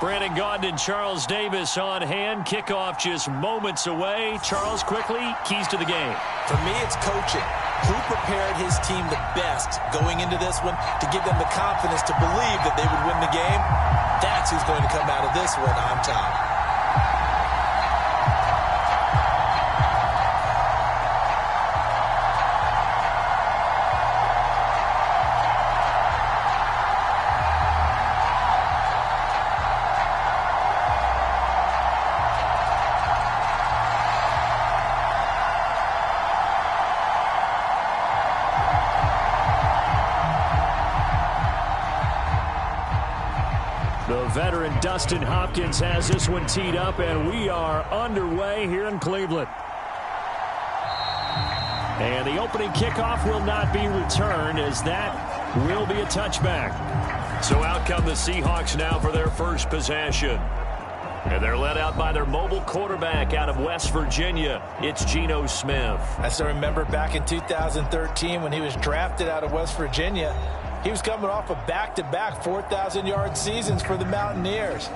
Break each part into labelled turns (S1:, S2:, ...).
S1: Brandon Gaudin and Charles Davis on hand. Kickoff just moments away. Charles, quickly, keys to the game.
S2: For me, it's coaching. Who prepared his team the best going into this one to give them the confidence to believe that they would win the game? That's who's going to come out of this one on top.
S1: The veteran Dustin Hopkins has this one teed up, and we are underway here in Cleveland. And the opening kickoff will not be returned, as that will be a touchback. So out come the Seahawks now for their first possession. And they're led out by their mobile quarterback out of West Virginia. It's Geno Smith.
S2: I still remember back in 2013 when he was drafted out of West Virginia. He was coming off of back-to-back 4,000-yard seasons for the Mountaineers.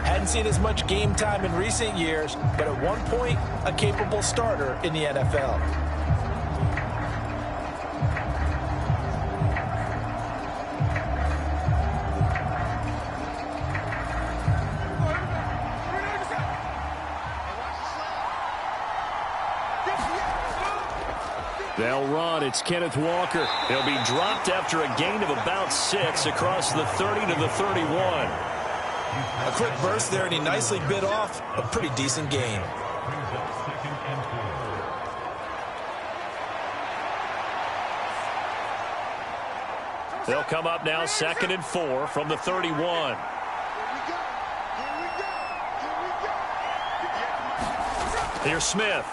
S2: Hadn't seen as much game time in recent years, but at one point, a capable starter in the NFL.
S1: They'll run. It's Kenneth Walker. He'll be dropped after a gain of about 6 across the 30 to the 31.
S2: A quick burst there, and he nicely bit off a pretty decent gain.
S1: They'll come up now 2nd and 4 from the 31. Here's Smith.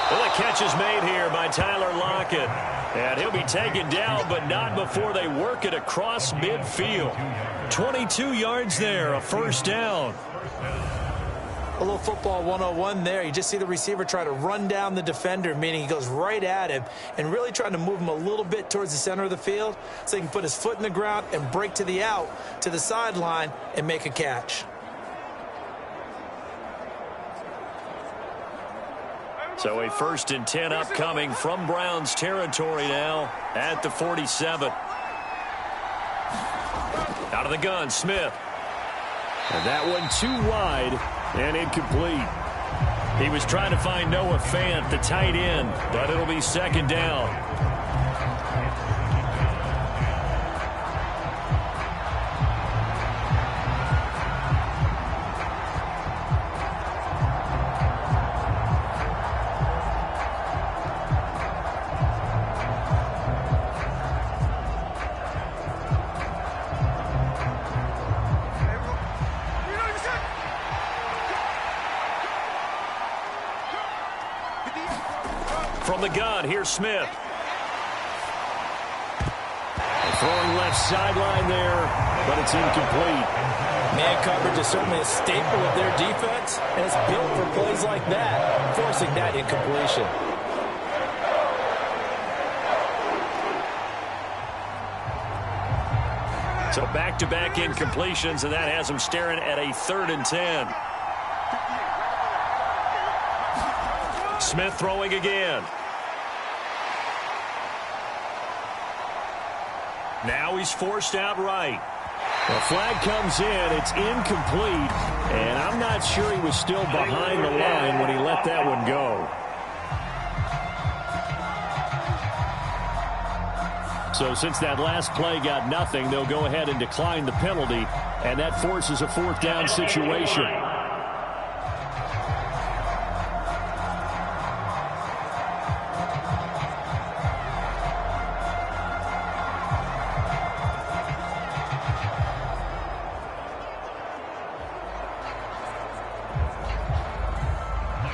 S1: Well, the catch is made here by Tyler Lockett. And he'll be taken down, but not before they work it across midfield. 22 yards there, a first down.
S2: A little football 101 there. You just see the receiver try to run down the defender, meaning he goes right at him and really trying to move him a little bit towards the center of the field so he can put his foot in the ground and break to the out, to the sideline, and make a catch.
S1: So a 1st and 10 upcoming from Browns territory now at the 47. Out of the gun, Smith. And that one too wide and incomplete. He was trying to find Noah Fant, the tight end, but it'll be 2nd down. From the gun, here's Smith. Throwing left sideline there, but it's incomplete.
S2: Man coverage is certainly a staple of their defense, and it's built for plays like that, forcing that incompletion.
S1: So back-to-back incompletions, and that has them staring at a 3rd and 10. Smith throwing again. Now he's forced out right. The flag comes in. It's incomplete. And I'm not sure he was still behind the line when he let that one go. So since that last play got nothing, they'll go ahead and decline the penalty. And that forces a 4th down situation.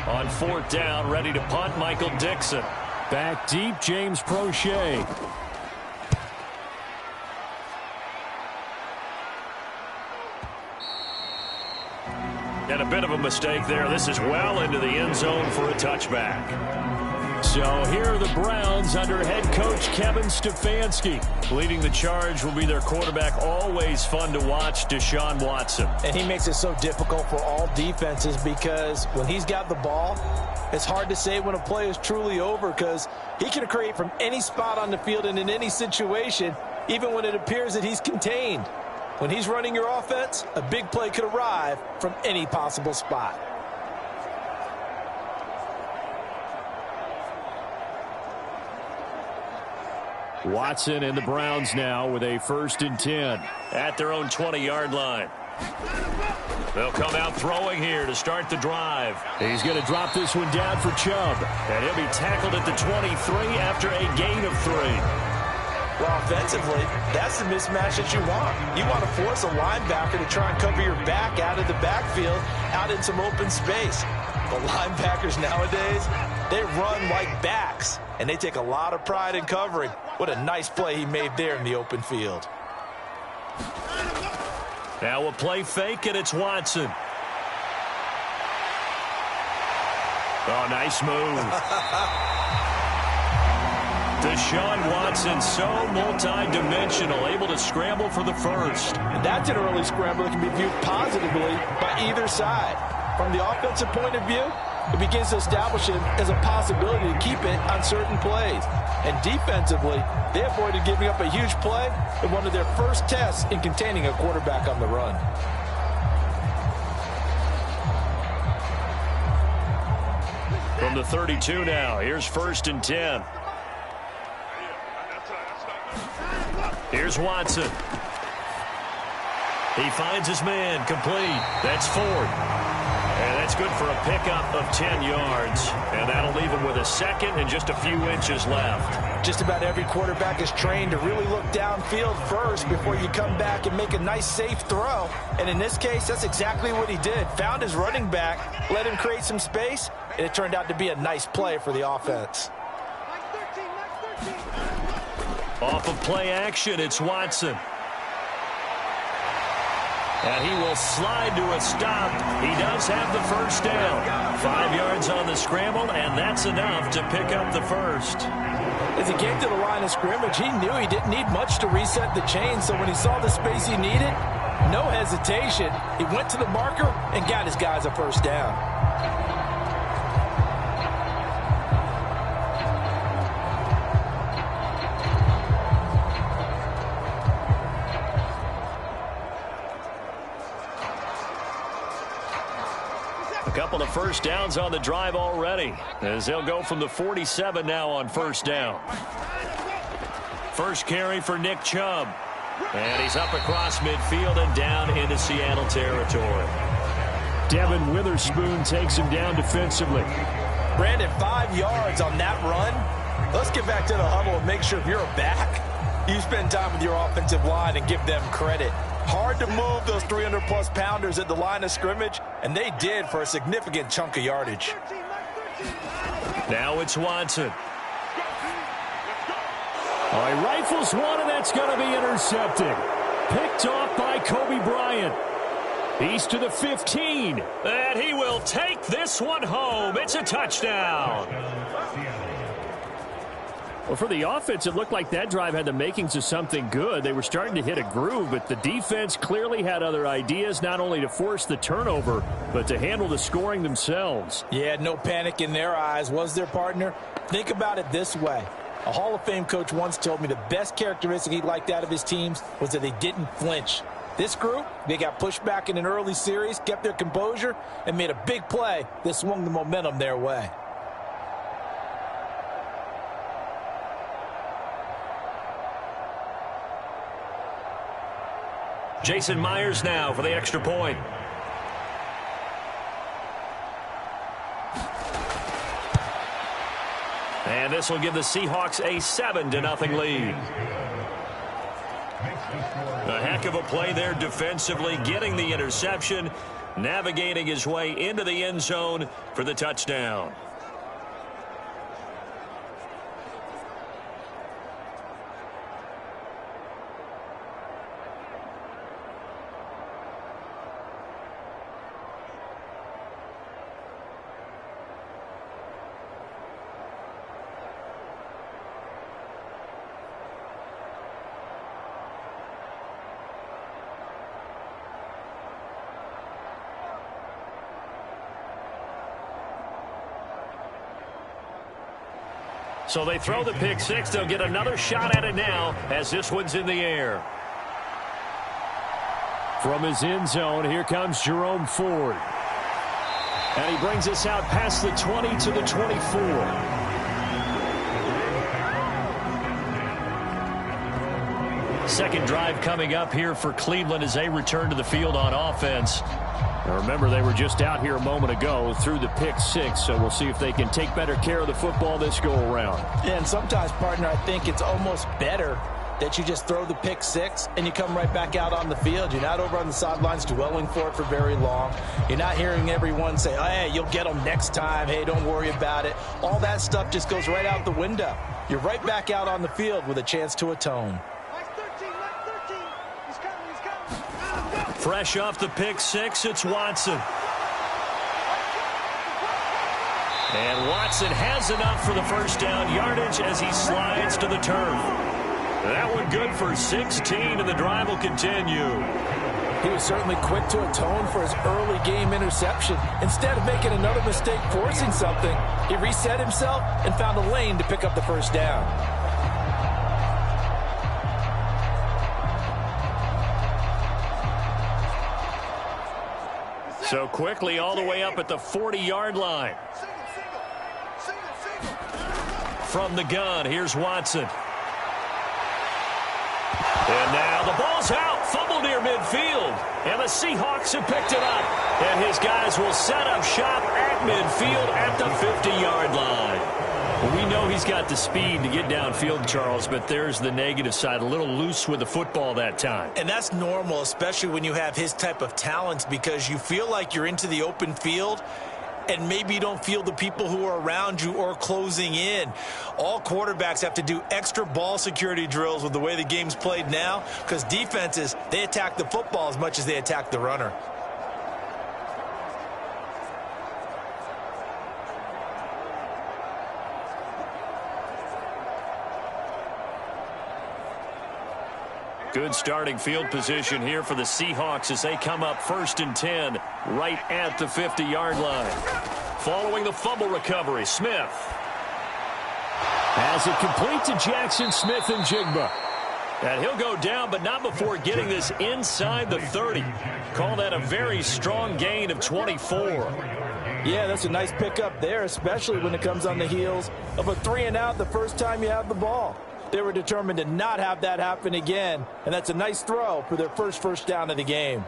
S1: On 4th down, ready to punt, Michael Dixon. Back deep, James Prochet. And a bit of a mistake there. This is well into the end zone for a touchback. So here are the Browns under head coach Kevin Stefanski. Leading the charge will be their quarterback, always fun to watch, Deshaun Watson.
S2: And he makes it so difficult for all defenses because when he's got the ball, it's hard to say when a play is truly over because he can create from any spot on the field and in any situation, even when it appears that he's contained. When he's running your offense, a big play could arrive from any possible spot.
S1: Watson and the Browns now with a 1st and 10 at their own 20-yard line. They'll come out throwing here to start the drive. He's going to drop this one down for Chubb, and he'll be tackled at the 23 after a gain of 3.
S2: Well, offensively, that's the mismatch that you want. You want to force a linebacker to try and cover your back out of the backfield, out in some open space. The linebackers nowadays, they run like backs, and they take a lot of pride in covering. What a nice play he made there in the open field.
S1: Now a play fake, and it's Watson. Oh, nice move. Deshaun Watson, so multi-dimensional, able to scramble for the first.
S2: And that's an early scramble that can be viewed positively by either side. From the offensive point of view, it begins to establish it as a possibility to keep it on certain plays. And defensively, they avoided giving up a huge play in one of their first tests in containing a quarterback on the run.
S1: From the 32 now, here's 1st and 10. Here's Watson. He finds his man, complete. That's Ford. And that's good for a pickup of 10 yards. And that'll leave him with a 2nd and just a few inches left.
S2: Just about every quarterback is trained to really look downfield first before you come back and make a nice, safe throw. And in this case, that's exactly what he did. Found his running back, let him create some space, and it turned out to be a nice play for the offense.
S1: Off of play action, it's Watson. And he will slide to a stop. He does have the first down. 5 yards on the scramble, and that's enough to pick up the first.
S2: As he came to the line of scrimmage, he knew he didn't need much to reset the chain, so when he saw the space he needed, no hesitation. He went to the marker and got his guys a first down.
S1: Couple of first downs on the drive already, as they'll go from the 47 now on 1st down. First carry for Nick Chubb, and he's up across midfield and down into Seattle territory. Devin Witherspoon takes him down defensively.
S2: Brandon, 5 yards on that run. Let's get back to the huddle and make sure if you're a back, you spend time with your offensive line and give them credit. Hard to move those 300-plus pounders at the line of scrimmage, and they did for a significant chunk of yardage.
S1: Now it's Watson. Oh, he rifles one, and that's going to be intercepted. Picked off by Kobe Bryant. He's to the 15, and he will take this one home. It's a touchdown. Well, for the offense, it looked like that drive had the makings of something good. They were starting to hit a groove, but the defense clearly had other ideas, not only to force the turnover, but to handle the scoring themselves.
S2: Yeah, no panic in their eyes, was there, partner? Think about it this way. A Hall of Fame coach once told me the best characteristic he liked out of his teams was that they didn't flinch. This group, they got pushed back in an early series, kept their composure, and made a big play that swung the momentum their way.
S1: Jason Myers now for the extra point. And this will give the Seahawks a 7-0 lead. A heck of a play there defensively, getting the interception, navigating his way into the end zone for the touchdown. So they throw the pick six. They'll get another shot at it now as this one's in the air. From his end zone, here comes Jerome Ford. And he brings us out past the 20 to the 24. Second drive coming up here for Cleveland as they return to the field on offense. Now remember, they were just out here a moment ago through the pick six, so we'll see if they can take better care of the football this go-around.
S2: And sometimes, partner, I think it's almost better that you just throw the pick six and you come right back out on the field. You're not over on the sidelines dwelling for it for very long. You're not hearing everyone say, oh, hey, you'll get them next time. Hey, don't worry about it. All that stuff just goes right out the window. You're right back out on the field with a chance to atone.
S1: Fresh off the pick six, it's Watson. And Watson has enough for the first down yardage as he slides to the turf. That one good for 16, and the drive will continue.
S2: He was certainly quick to atone for his early game interception. Instead of making another mistake forcing something, he reset himself and found a lane to pick up the first down.
S1: So quickly all the way up at the 40-yard line. From the gun, here's Watson. And now the ball's out. Fumble near midfield. And the Seahawks have picked it up. And his guys will set up shop at midfield at the 50-yard line. Well, we know he's got the speed to get downfield, Charles, but there's the negative side. A little loose with the football that time.
S2: And that's normal, especially when you have his type of talents, because you feel like you're into the open field and maybe you don't feel the people who are around you or closing in. All quarterbacks have to do extra ball security drills with the way the game's played now, because defenses, they attack the football as much as they attack the runner.
S1: Good starting field position here for the Seahawks as they come up 1st and 10 right at the 50-yard line. Following the fumble recovery, Smith has it complete to Jackson Smith and Jigba. And he'll go down, but not before getting this inside the 30. Call that a very strong gain of 24.
S2: Yeah, that's a nice pickup there, especially when it comes on the heels of a 3-and-out the first time you have the ball. They were determined to not have that happen again, and that's a nice throw for their first down of the game.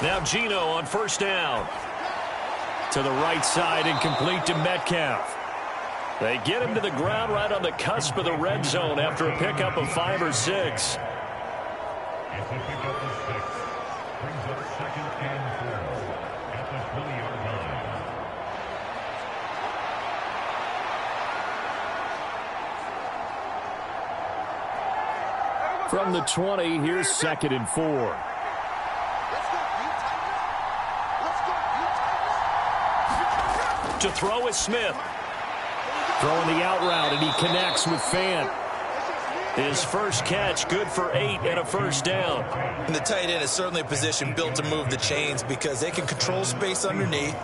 S1: Now Gino on 1st down. To the right side and complete to Metcalf. They get him to the ground right on the cusp of the red zone after a pickup of 5 or 6. From the 20, here's 2nd and 4. To throw is Smith. Throwing the out route, and he connects with Fant. His first catch, good for 8 and a first down.
S2: And the tight end is certainly a position built to move the chains because they can control space underneath.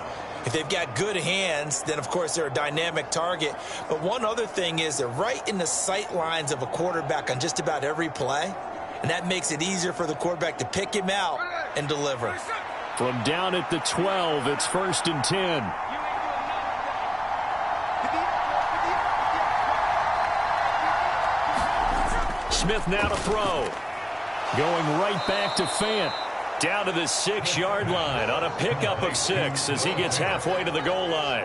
S2: If they've got good hands, then, of course, they're a dynamic target. But one other thing is they're right in the sight lines of a quarterback on just about every play, and that makes it easier for the quarterback to pick him out and deliver.
S1: From down at the 12, it's 1st and 10. Smith now to throw. Going right back to Fant. Down to the 6-yard line on a pickup of 6 as he gets halfway to the goal line.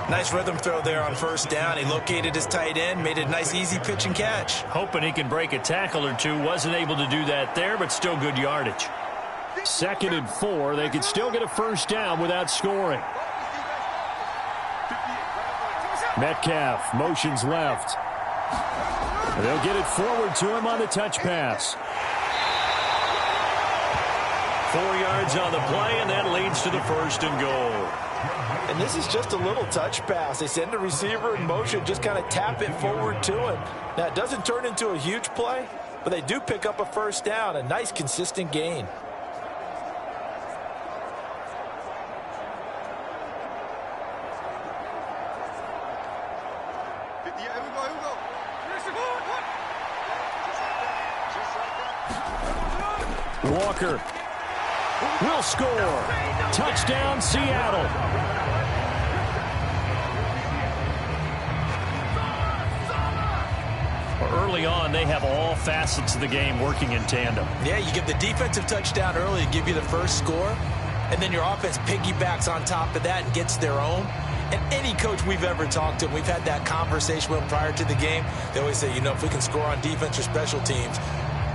S2: Nice rhythm throw there on 1st down. He located his tight end, made it a nice, easy pitch and catch.
S1: Hoping he can break a tackle or two. Wasn't able to do that there, but still good yardage. 2nd and 4. They could still get a first down without scoring. Metcalf motions left. They'll get it forward to him on the touch pass. 4 yards on the play, and that leads to the 1st and goal.
S2: And this is just a little touch pass. They send the receiver in motion, just kind of tap it forward to him. Now, it doesn't turn into a huge play, but they do pick up a 1st down, a nice, consistent gain.
S1: Walker will score. Touchdown, Seattle. Early on, they have all facets of the game working in tandem.
S2: Yeah, you give the defensive touchdown early to give you the first score, and then your offense piggybacks on top of that and gets their own. And any coach we've ever talked to, we've had that conversation with them prior to the game, they always say, you know, if we can score on defense or special teams,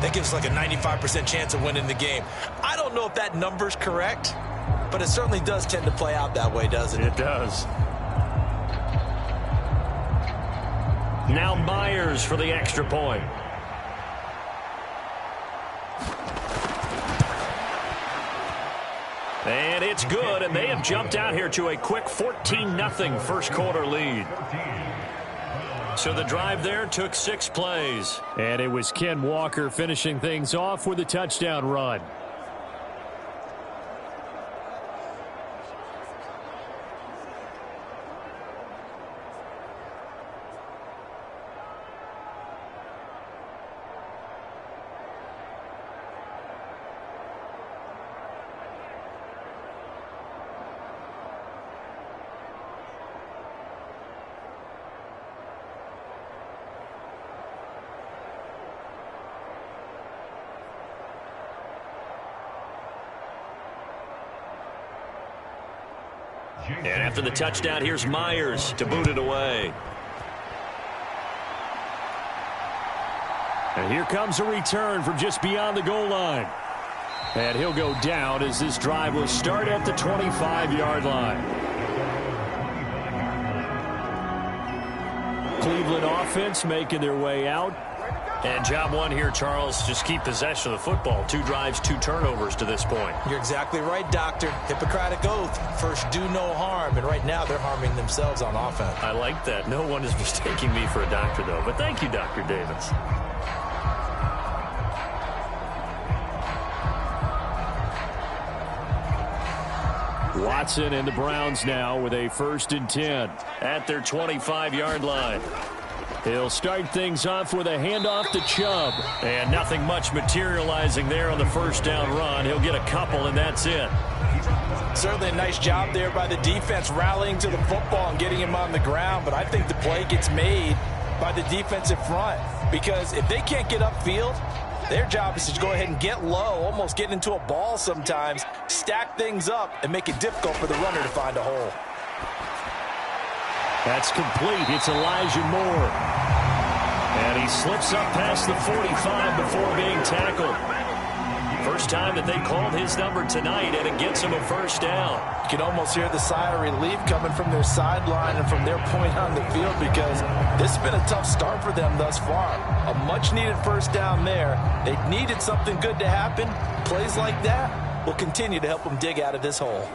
S2: that gives us like a 95% chance of winning the game. I don't know if that number's correct, but it certainly does tend to play out that way, doesn't it?
S1: It does. Now Myers for the extra point. And it's good, and they have jumped out here to a quick 14-0 first quarter lead. So the drive there took 6 plays. And it was Ken Walker finishing things off with a touchdown run. And after the touchdown, here's Myers to boot it away. And here comes a return from just beyond the goal line. And he'll go down as this drive will start at the 25-yard line. Cleveland offense making their way out. And job one here, Charles, just keep possession of the football. 2 drives, 2 turnovers to this point.
S2: You're exactly right, Doctor. Hippocratic oath. First, do no harm. And right now, they're harming themselves on offense.
S1: I like that. No one is mistaking me for a doctor, though. But thank you, Dr. Davis. Watson and the Browns now with a 1st and 10 at their 25-yard line. He'll start things off with a handoff to Chubb. And nothing much materializing there on the 1st down run. He'll get a couple, and that's it.
S2: Certainly a nice job there by the defense rallying to the football and getting him on the ground. But I think the play gets made by the defensive front. Because if they can't get upfield, their job is to go ahead and get low, almost get into a ball sometimes, stack things up, and make it difficult for the runner to find a hole.
S1: That's complete. It's Elijah Moore. And he slips up past the 45 before being tackled. First time that they called his number tonight, and it gets him a 1st down.
S2: You can almost hear the sigh of relief coming from their sideline and from their point on the field, because this has been a tough start for them thus far. A much-needed 1st down there. They needed something good to happen. Plays like that will continue to help them dig out of this hole.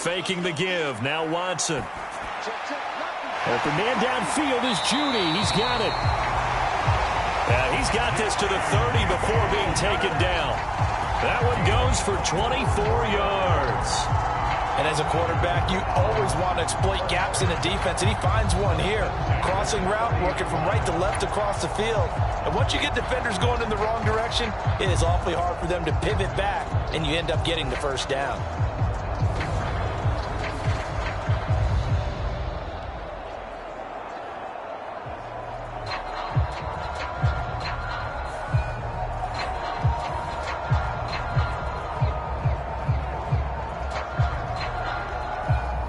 S1: Faking the give. Now Watson. Open man downfield is Judy. He's got it. He's got this to the 30 before being taken down. That one goes for 24 yards.
S2: And as a quarterback, you always want to exploit gaps in the defense, and he finds one here. Crossing route, working from right to left across the field. And once you get defenders going in the wrong direction, it is awfully hard for them to pivot back, and you end up getting the 1st down.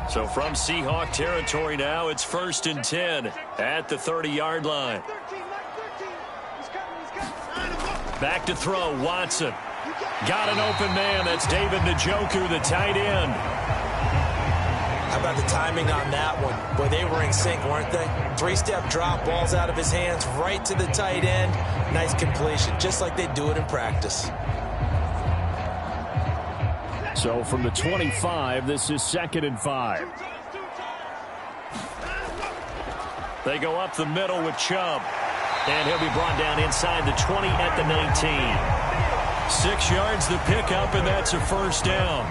S1: So from Seahawk territory now, it's 1st and 10 at the 30-yard line. Back to throw, Watson. Got an open man. That's David Njoku, the tight end.
S2: How about the timing on that one? Boy, they were in sync, weren't they? Three-step drop, balls out of his hands, right to the tight end. Nice completion, just like they do it in practice.
S1: So from the 25, this is 2nd and 5. They go up the middle with Chubb. And he'll be brought down inside the 20 at the 19. 6 yards the pickup, and that's a first down.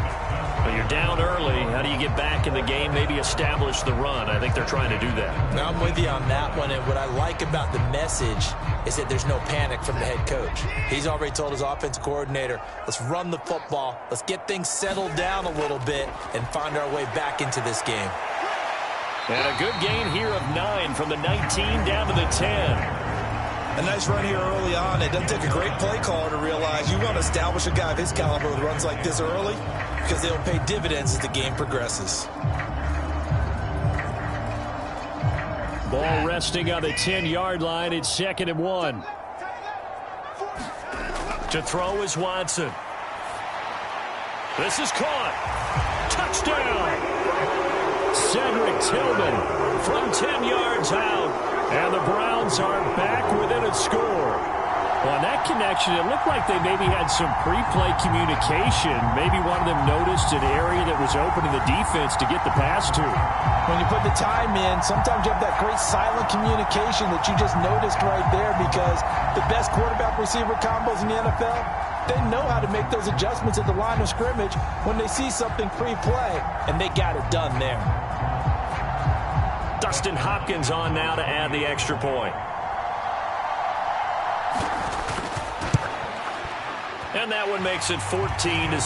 S1: But you're down early. How do you get back in the game, maybe establish the run? I think they're trying to do that.
S2: Now, I'm with you on that one, and what I like about the message is that there's no panic from the head coach. He's already told his offensive coordinator, let's run the football, let's get things settled down a little bit, and find our way back into this game.
S1: And a good gain here of 9 from the 19 down to the 10.
S3: A nice run here early on. It doesn't take a great play caller to realize you want to establish a guy of his caliber with runs like this early because they'll pay dividends as the game progresses.
S1: Ball resting on the 10-yard line. It's 2nd and 1. To throw is Watson. This is caught. Touchdown. Cedric Tillman from 10 yards out. And the Browns are back within a score. Well, on that connection, it looked like they maybe had some pre-play communication. Maybe one of them noticed an area that was open in the defense to get the pass to.
S2: When you put the time in, sometimes you have that great silent communication that you just noticed right there, because the best quarterback-receiver combos in the NFL, they know how to make those adjustments at the line of scrimmage when they see something pre-play, and they got it done there.
S1: Dustin Hopkins on now to add the extra point. And that one makes it 14-7.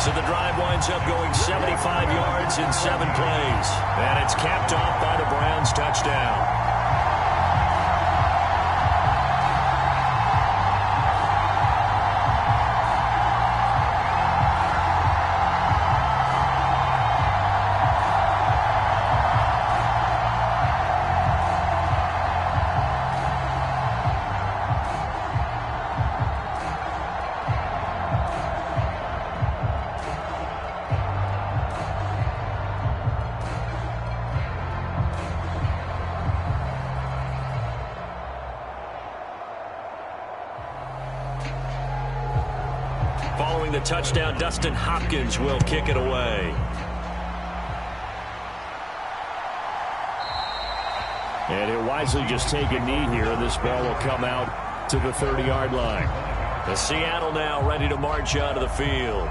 S1: So the drive winds up going 75 yards in 7 plays. And it's capped off by the Browns touchdown. Following the touchdown, Dustin Hopkins will kick it away. And he'll wisely just take a knee here, and this ball will come out to the 30-yard line. The Seattle now ready to march out of the field.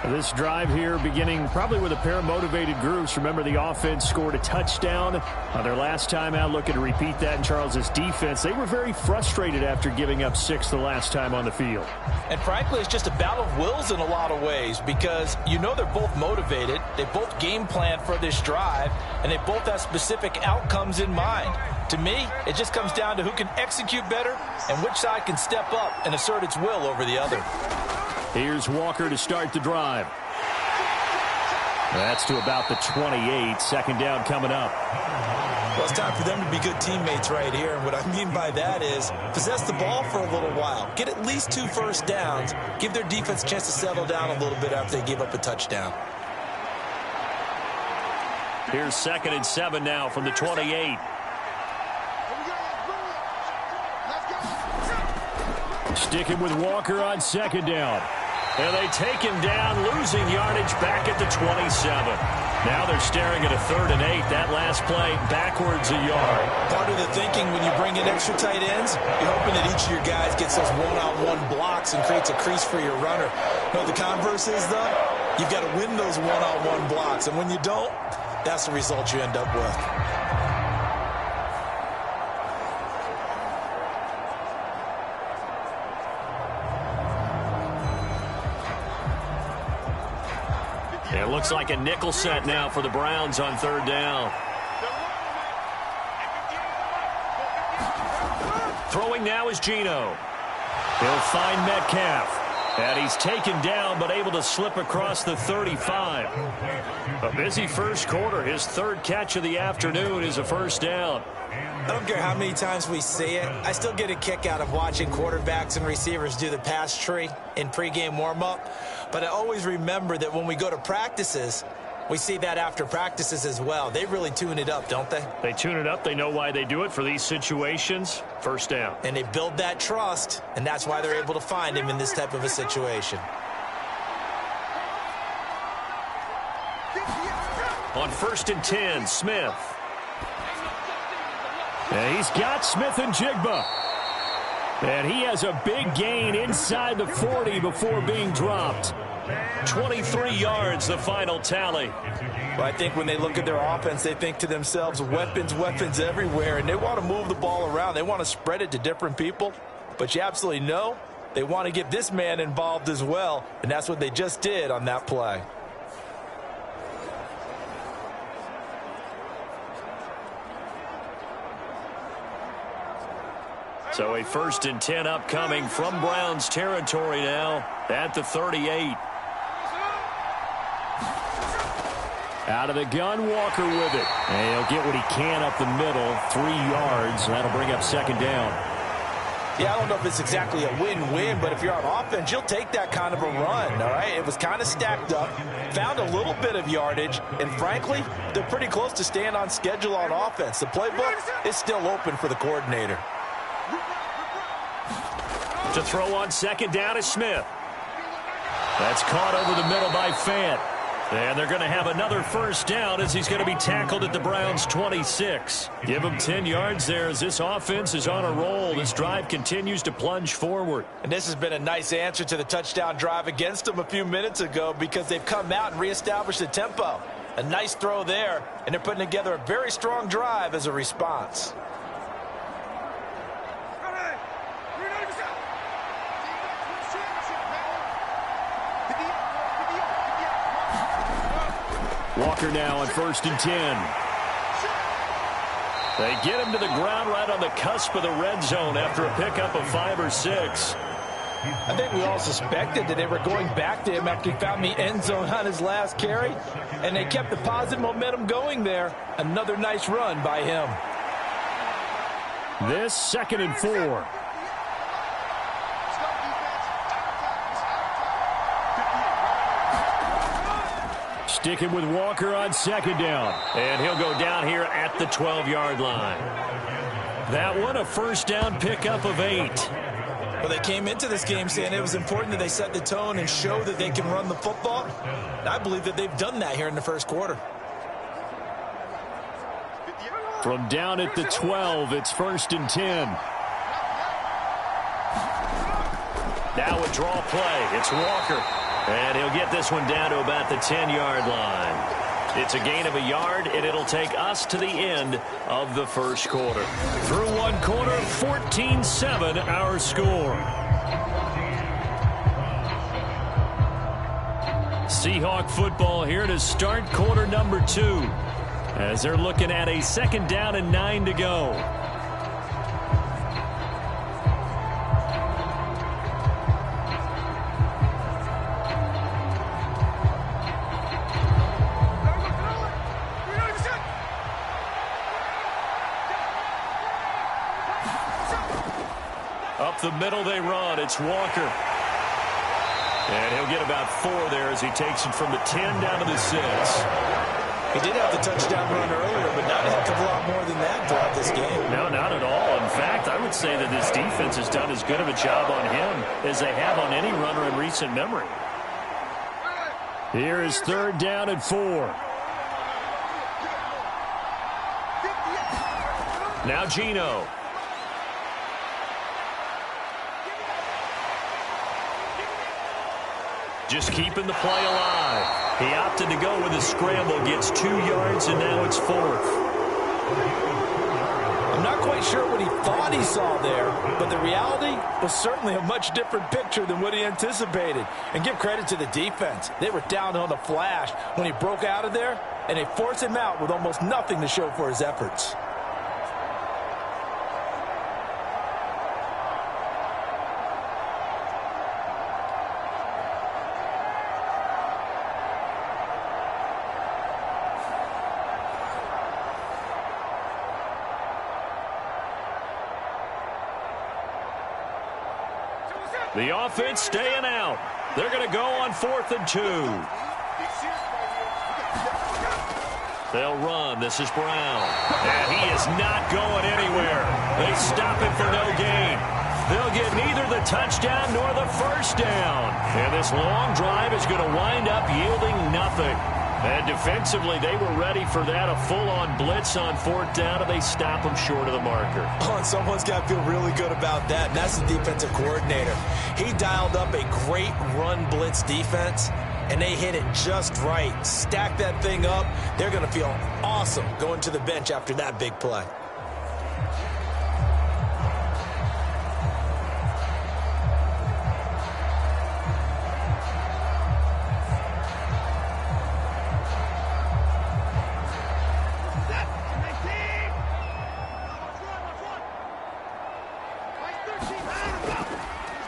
S1: This drive here beginning probably with a pair of motivated groups. Remember, the offense scored a touchdown on their last time out, looking to repeat that in Charles's defense. They were very frustrated after giving up 6 the last time on the field.
S2: And frankly, it's just a battle of wills in a lot of ways, because you know they're both motivated, they both game plan for this drive, and they both have specific outcomes in mind. To me, it just comes down to who can execute better and which side can step up and assert its will over the other.
S1: Here's Walker to start the drive. That's to about the 28. 2nd down coming up.
S3: Well, it's time for them to be good teammates right here. And what I mean by that is possess the ball for a little while. Get at least 2 first downs. Give their defense a chance to settle down a little bit after they give up a touchdown.
S1: Here's 2nd and 7 now from the 28. Sticking with Walker on 2nd down. And they take him down, losing yardage back at the 27. Now they're staring at a 3rd and 8. That last play, backwards a yard.
S3: Part of the thinking when you bring in extra tight ends, you're hoping that each of your guys gets those one-on-one blocks and creates a crease for your runner. No, the converse is, though, you've got to win those one-on-one blocks. And when you don't, that's the result you end up with.
S1: It looks like a nickel set now for the Browns on 3rd down. Throwing now is Geno. He'll find Metcalf. And he's taken down, but able to slip across the 35. A busy first quarter. His third catch of the afternoon is a first down.
S2: I don't care how many times we see it. I still get a kick out of watching quarterbacks and receivers do the pass tree in pregame warm-up. But I always remember that when we go to practices, we see that after practices as well. They really tune it up, don't they?
S1: They tune it up. They know why they do it for these situations. First down.
S2: And they build that trust, and that's why they're able to find him in this type of a situation.
S1: On 1st and 10, Smith. And he's got Smith and Jigba. And he has a big gain inside the 40 before being dropped. 23 yards, the final tally.
S2: Well, I think when they look at their offense, they think to themselves, weapons, weapons everywhere, and they want to move the ball around. They want to spread it to different people. But you absolutely know they want to get this man involved as well, and that's what they just did on that play.
S1: So a 1st and 10 upcoming from Browns territory now at the 38. Out of the gun, Walker with it. And he'll get what he can up the middle, 3 yards. That'll bring up second down.
S2: Yeah, I don't know if it's exactly a win-win, but if you're on offense, you'll take that kind of a run, all right? It was kind of stacked up, found a little bit of yardage, and frankly, they're pretty close to staying on schedule on offense. The playbook is still open for the coordinator.
S1: To throw on second down is Smith. That's caught over the middle by Fant. And they're going to have another first down as he's going to be tackled at the Browns' 26. Give him 10 yards there as this offense is on a roll. This drive continues to plunge forward.
S2: And this has been a nice answer to the touchdown drive against them a few minutes ago because they've come out and reestablished the tempo. A nice throw there, and they're putting together a very strong drive as a response.
S1: Walker now on 1st and 10. They get him to the ground right on the cusp of the red zone after a pickup of 5 or 6.
S2: I think we all suspected that they were going back to him after he found the end zone on his last carry, and they kept the positive momentum going there. Another nice run by him.
S1: This 2nd and 4. Sticking with Walker on second down. And he'll go down here at the 12-yard line. That one, a first down pickup of 8.
S2: Well, they came into this game saying it was important that they set the tone and show that they can run the football. I believe that they've done that here in the first quarter.
S1: From down at the 12, it's 1st and 10. Now a draw play. It's Walker. And he'll get this one down to about the 10-yard line. It's a gain of a yard, and it'll take us to the end of the first quarter. Through one quarter, 14-7 our score. Seahawk football here to start quarter number 2. As they're looking at a 2nd down and 9 to go. Up the middle they run. It's Walker. And he'll get about 4 there as he takes it from the 10 down to the 6.
S2: He did have the touchdown run earlier, but not a heck of a lot more than that throughout this game.
S1: No, not at all. In fact, I would say that this defense has done as good of a job on him as they have on any runner in recent memory. Here is 3rd down and 4. Now Geno. Just keeping the play alive. He opted to go with a scramble, gets 2 yards, and now it's 4th.
S2: I'm not quite sure what he thought he saw there, but the reality was certainly a much different picture than what he anticipated. And give credit to the defense. They were down on the flash when he broke out of there, and they forced him out with almost nothing to show for his efforts.
S1: The offense staying out. They're going to go on 4th and 2. They'll run. This is Brown. And he is not going anywhere. They stop him for no gain. They'll get neither the touchdown nor the first down. And this long drive is going to wind up yielding nothing. And defensively, they were ready for that, a full-on blitz on 4th down, and they stop them short of the marker.
S3: Oh, and someone's got to feel really good about that, and that's the defensive coordinator. He dialed up a great run blitz defense, and they hit it just right. Stack that thing up. They're going to feel awesome going to the bench after that big play.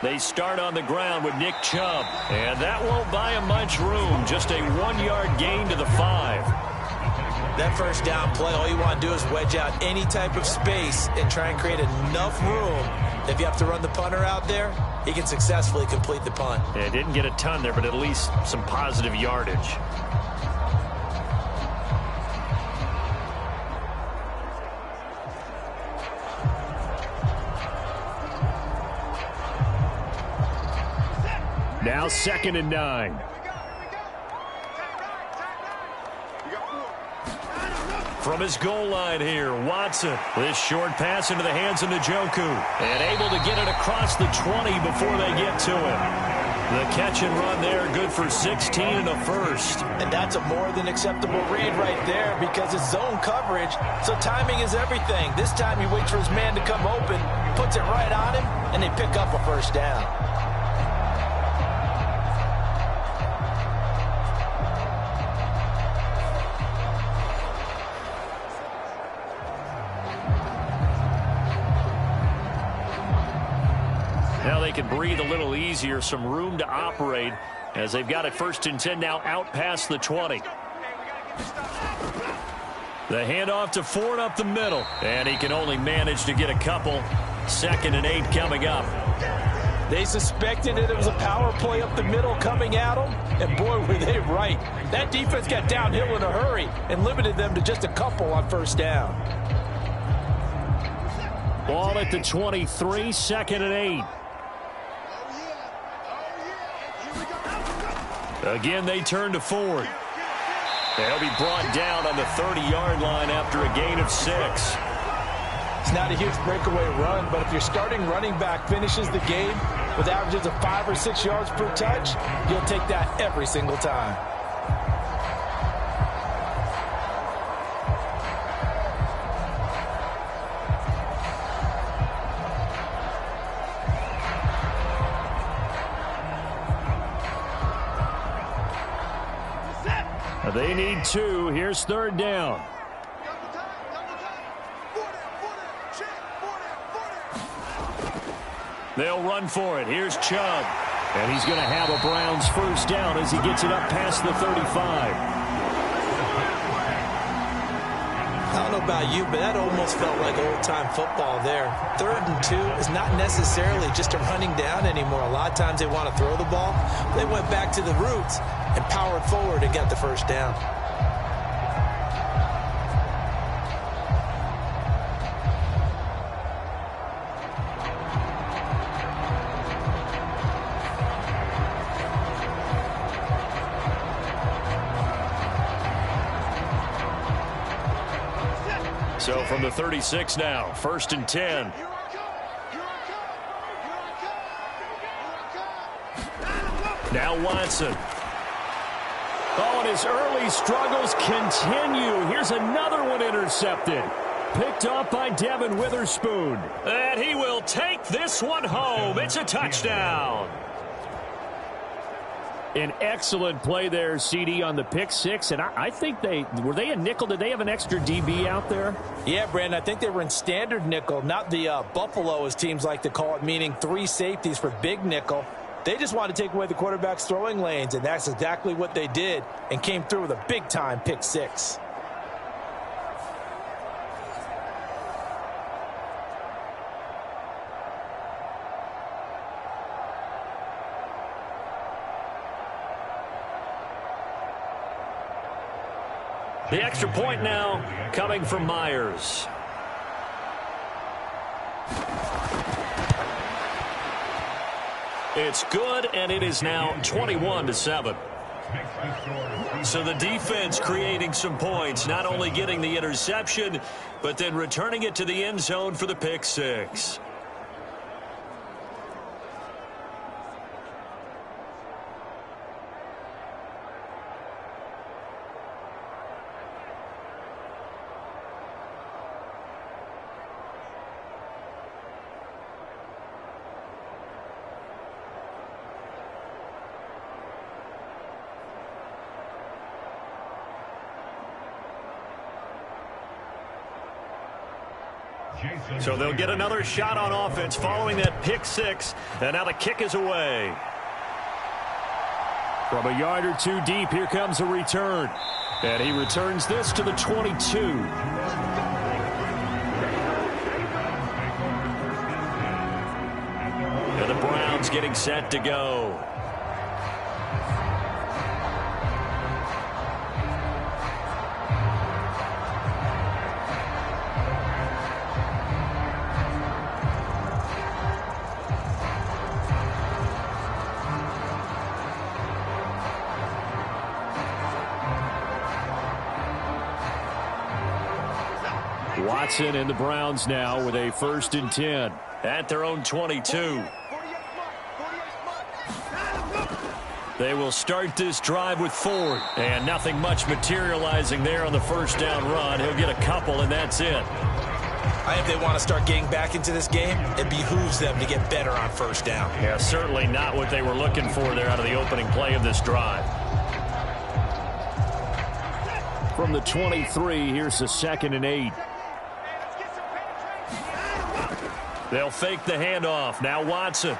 S1: They start on the ground with Nick Chubb, and that won't buy him much room. Just a 1-yard gain to the 5.
S3: That first down play, all you want to do is wedge out any type of space and try and create enough room. If you have to run the punter out there, he can successfully complete the punt.
S1: Yeah, didn't get a ton there, but at least some positive yardage. Now 2nd and 9. From his goal line here, Watson. This short pass into the hands of Njoku. And able to get it across the 20 before they get to him. The catch and run there, good for 16 and a first.
S2: And that's a more than acceptable read right there because it's zone coverage, so timing is everything. This time he waits for his man to come open, puts it right on him, and they pick up a first down.
S1: Now they can breathe a little easier, some room to operate as they've got it 1st and 10 now out past the 20. The handoff to Ford up the middle, and he can only manage to get a couple. 2nd and 8 coming up.
S2: They suspected that it was a power play up the middle coming at them, and boy, were they right. That defense got downhill in a hurry and limited them to just a couple on first down.
S1: Ball at the 23, 2nd and 8. Again, they turn to Ford. They'll be brought down on the 30-yard line after a gain of 6.
S2: It's not a huge breakaway run, but if your starting running back finishes the game with averages of 5 or 6 yards per touch, you'll take that every single time.
S1: They need 2. Here's 3rd down. They'll run for it. Here's Chubb. And he's going to have a Browns first down as he gets it up past the 35.
S3: I don't know about you, but that almost felt like old-time football there. 3rd and 2 is not necessarily just a running down anymore. A lot of times they want to throw the ball. They went back to the roots and powered forward and got the first down.
S1: So from the 36 now, 1st and 10. Now Watson. Oh, and his early struggles continue. Here's another one intercepted. Picked off by Devin Witherspoon. And he will take this one home. It's a touchdown. An excellent play there, CD, on the pick 6. And I think were they a nickel? Did they have an extra DB out there?
S2: Yeah, Brandon, I think they were in standard nickel, not the Buffalo, as teams like to call it, meaning 3 safeties for big nickel. They just wanted to take away the quarterback's throwing lanes, and that's exactly what they did and came through with a big-time pick 6.
S1: The extra point now coming from Myers. It's good, and it is now 21-7. So the defense creating some points, not only getting the interception, but then returning it to the end zone for the pick six. So they'll get another shot on offense following that pick six, and now the kick is away. From a yard or two deep, here comes a return. And he returns this to the 22. And the Browns getting set to go. Watson and the Browns now with a 1st and 10 at their own 22. They will start this drive with Ford, and nothing much materializing there on the first down run. He'll get a couple, and that's it.
S3: I think they want to start getting back into this game. It behooves them to get better on first down.
S1: Yeah, certainly not what they were looking for there out of the opening play of this drive. From the 23, here's the 2nd and 8. They'll fake the handoff. Now Watson.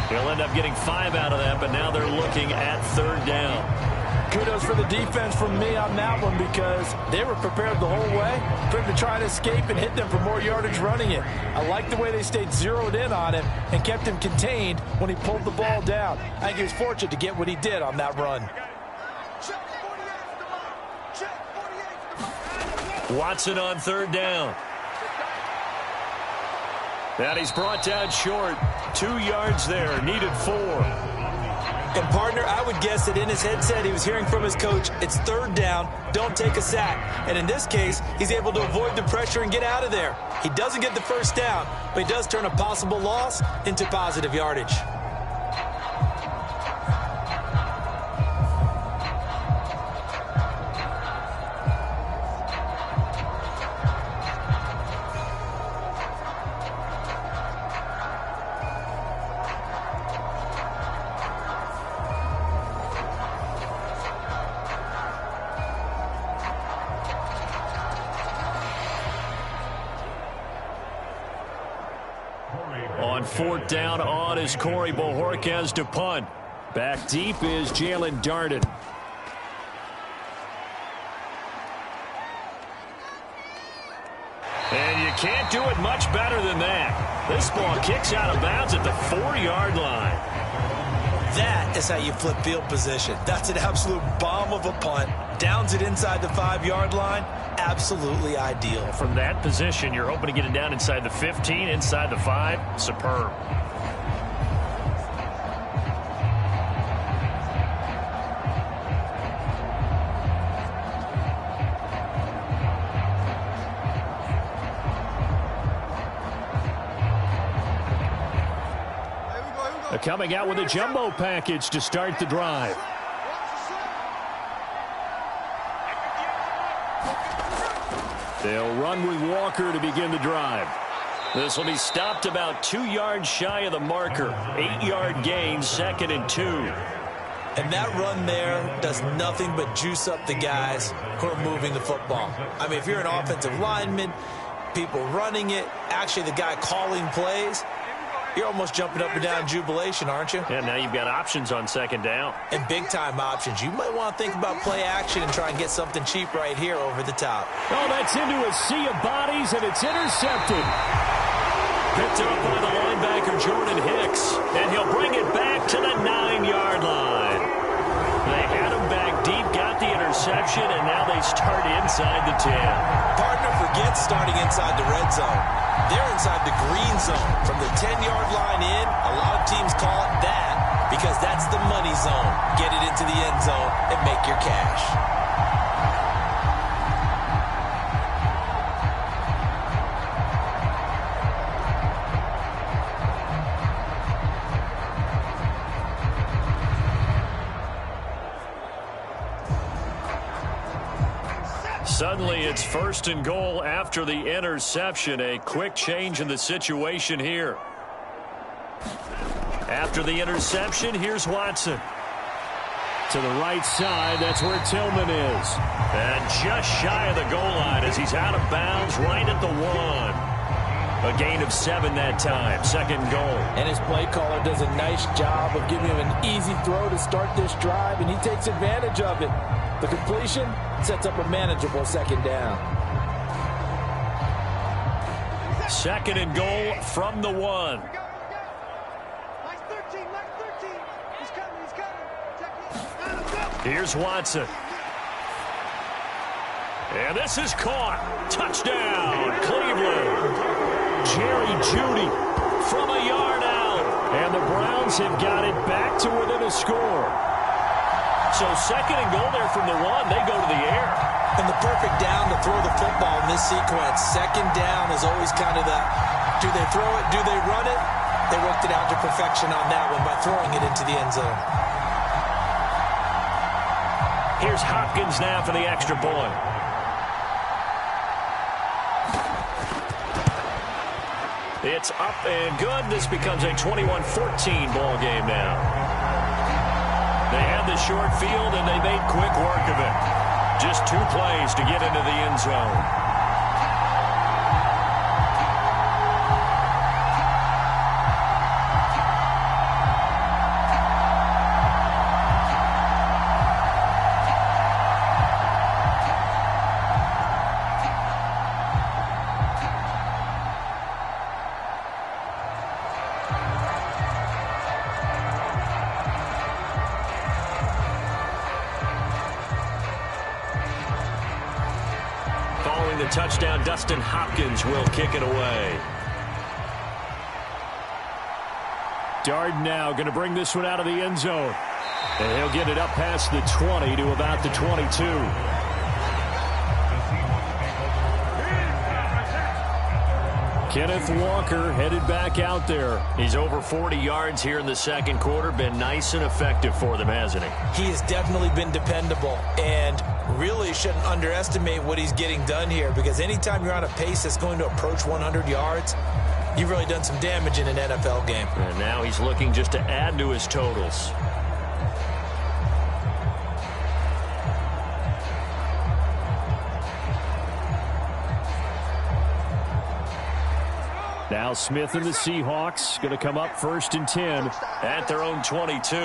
S1: He'll end up getting 5 out of that, but now they're looking at 3rd down.
S2: Kudos for the defense from me on that one, because they were prepared the whole way for him to try to escape and hit them for more yardage running it. I like the way they stayed zeroed in on him and kept him contained when he pulled the ball down. I think he was fortunate to get what he did on that run.
S1: Watson on 3rd down. And he's brought down short. 2 yards there. Needed 4.
S3: And, partner, I would guess that in his headset he was hearing from his coach, it's 3rd down, don't take a sack. And in this case, he's able to avoid the pressure and get out of there. He doesn't get the 1st down, but he does turn a possible loss into positive yardage.
S1: On 4th down, on is Corey Bojorquez to punt. Back deep is Jalen Darden. And you can't do it much better than that. This ball kicks out of bounds at the 4-yard line.
S3: That is how you flip field position. That's an absolute bomb of a punt. Downs it inside the 5-yard line. Absolutely ideal.
S1: From that position, you're hoping to get it down inside the 15, inside the 5. Superb. Coming out with a jumbo package to start the drive. They'll run with Walker to begin the drive. This will be stopped about 2 yards shy of the marker. 8-yard gain, 2nd and 2.
S3: And that run there does nothing but juice up the guys who are moving the football. I mean, if you're an offensive lineman, people running it, actually the guy calling plays, you're almost jumping up and down in jubilation, aren't you?
S1: Yeah, now you've got options on 2nd down.
S3: And big-time options. You might want to think about play action and try and get something cheap right here over the top.
S1: Oh, that's into a sea of bodies, and it's intercepted. Picked up by the linebacker, Jordan Hicks. And he'll bring it back to the 9-yard line. interception, and now they start inside the 10.
S3: Partner forgets starting inside the red zone. They're inside the green zone. From the 10-yard line in, a lot of teams call it that because that's the money zone. Get it into the end zone and make your cash.
S1: Suddenly, it's 1st and goal after the interception. A quick change in the situation here. After the interception, here's Watson. To the right side, that's where Tillman is. And just shy of the goal line as he's out of bounds right at the 1. A gain of 7 that time. 2nd goal.
S2: And his play caller does a nice job of giving him an easy throw to start this drive, and he takes advantage of it. The completion sets up a manageable 2nd down.
S1: 2nd and goal from the 1. Here's Watson. And this is caught. Touchdown, Cleveland. Jerry Jeudy from a yard out. And the Browns have got it back to within a score. So 2nd and goal there from the 1. They go to the air.
S3: And the perfect down to throw the football in this sequence. 2nd down is always kind of the, do they throw it, do they run it? They worked it out to perfection on that one by throwing it into the end zone.
S1: Here's Hopkins now for the extra point. It's up and good. This becomes a 21-14 ball game now. They had the short field, and they made quick work of it. Just 2 plays to get into the end zone. The touchdown, Dustin Hopkins will kick it away. Darden now going to bring this one out of the end zone. And he'll get it up past the 20 to about the 22. Kenneth Walker headed back out there. He's over 40 yards here in the 2nd quarter. Been nice and effective for them, hasn't he?
S2: He has definitely been dependable, and really shouldn't underestimate what he's getting done here, because anytime you're on a pace that's going to approach 100 yards, you've really done some damage in an NFL game.
S1: And now he's looking just to add to his totals. Now Smith and the Seahawks going to come up 1st and 10 at their own 22.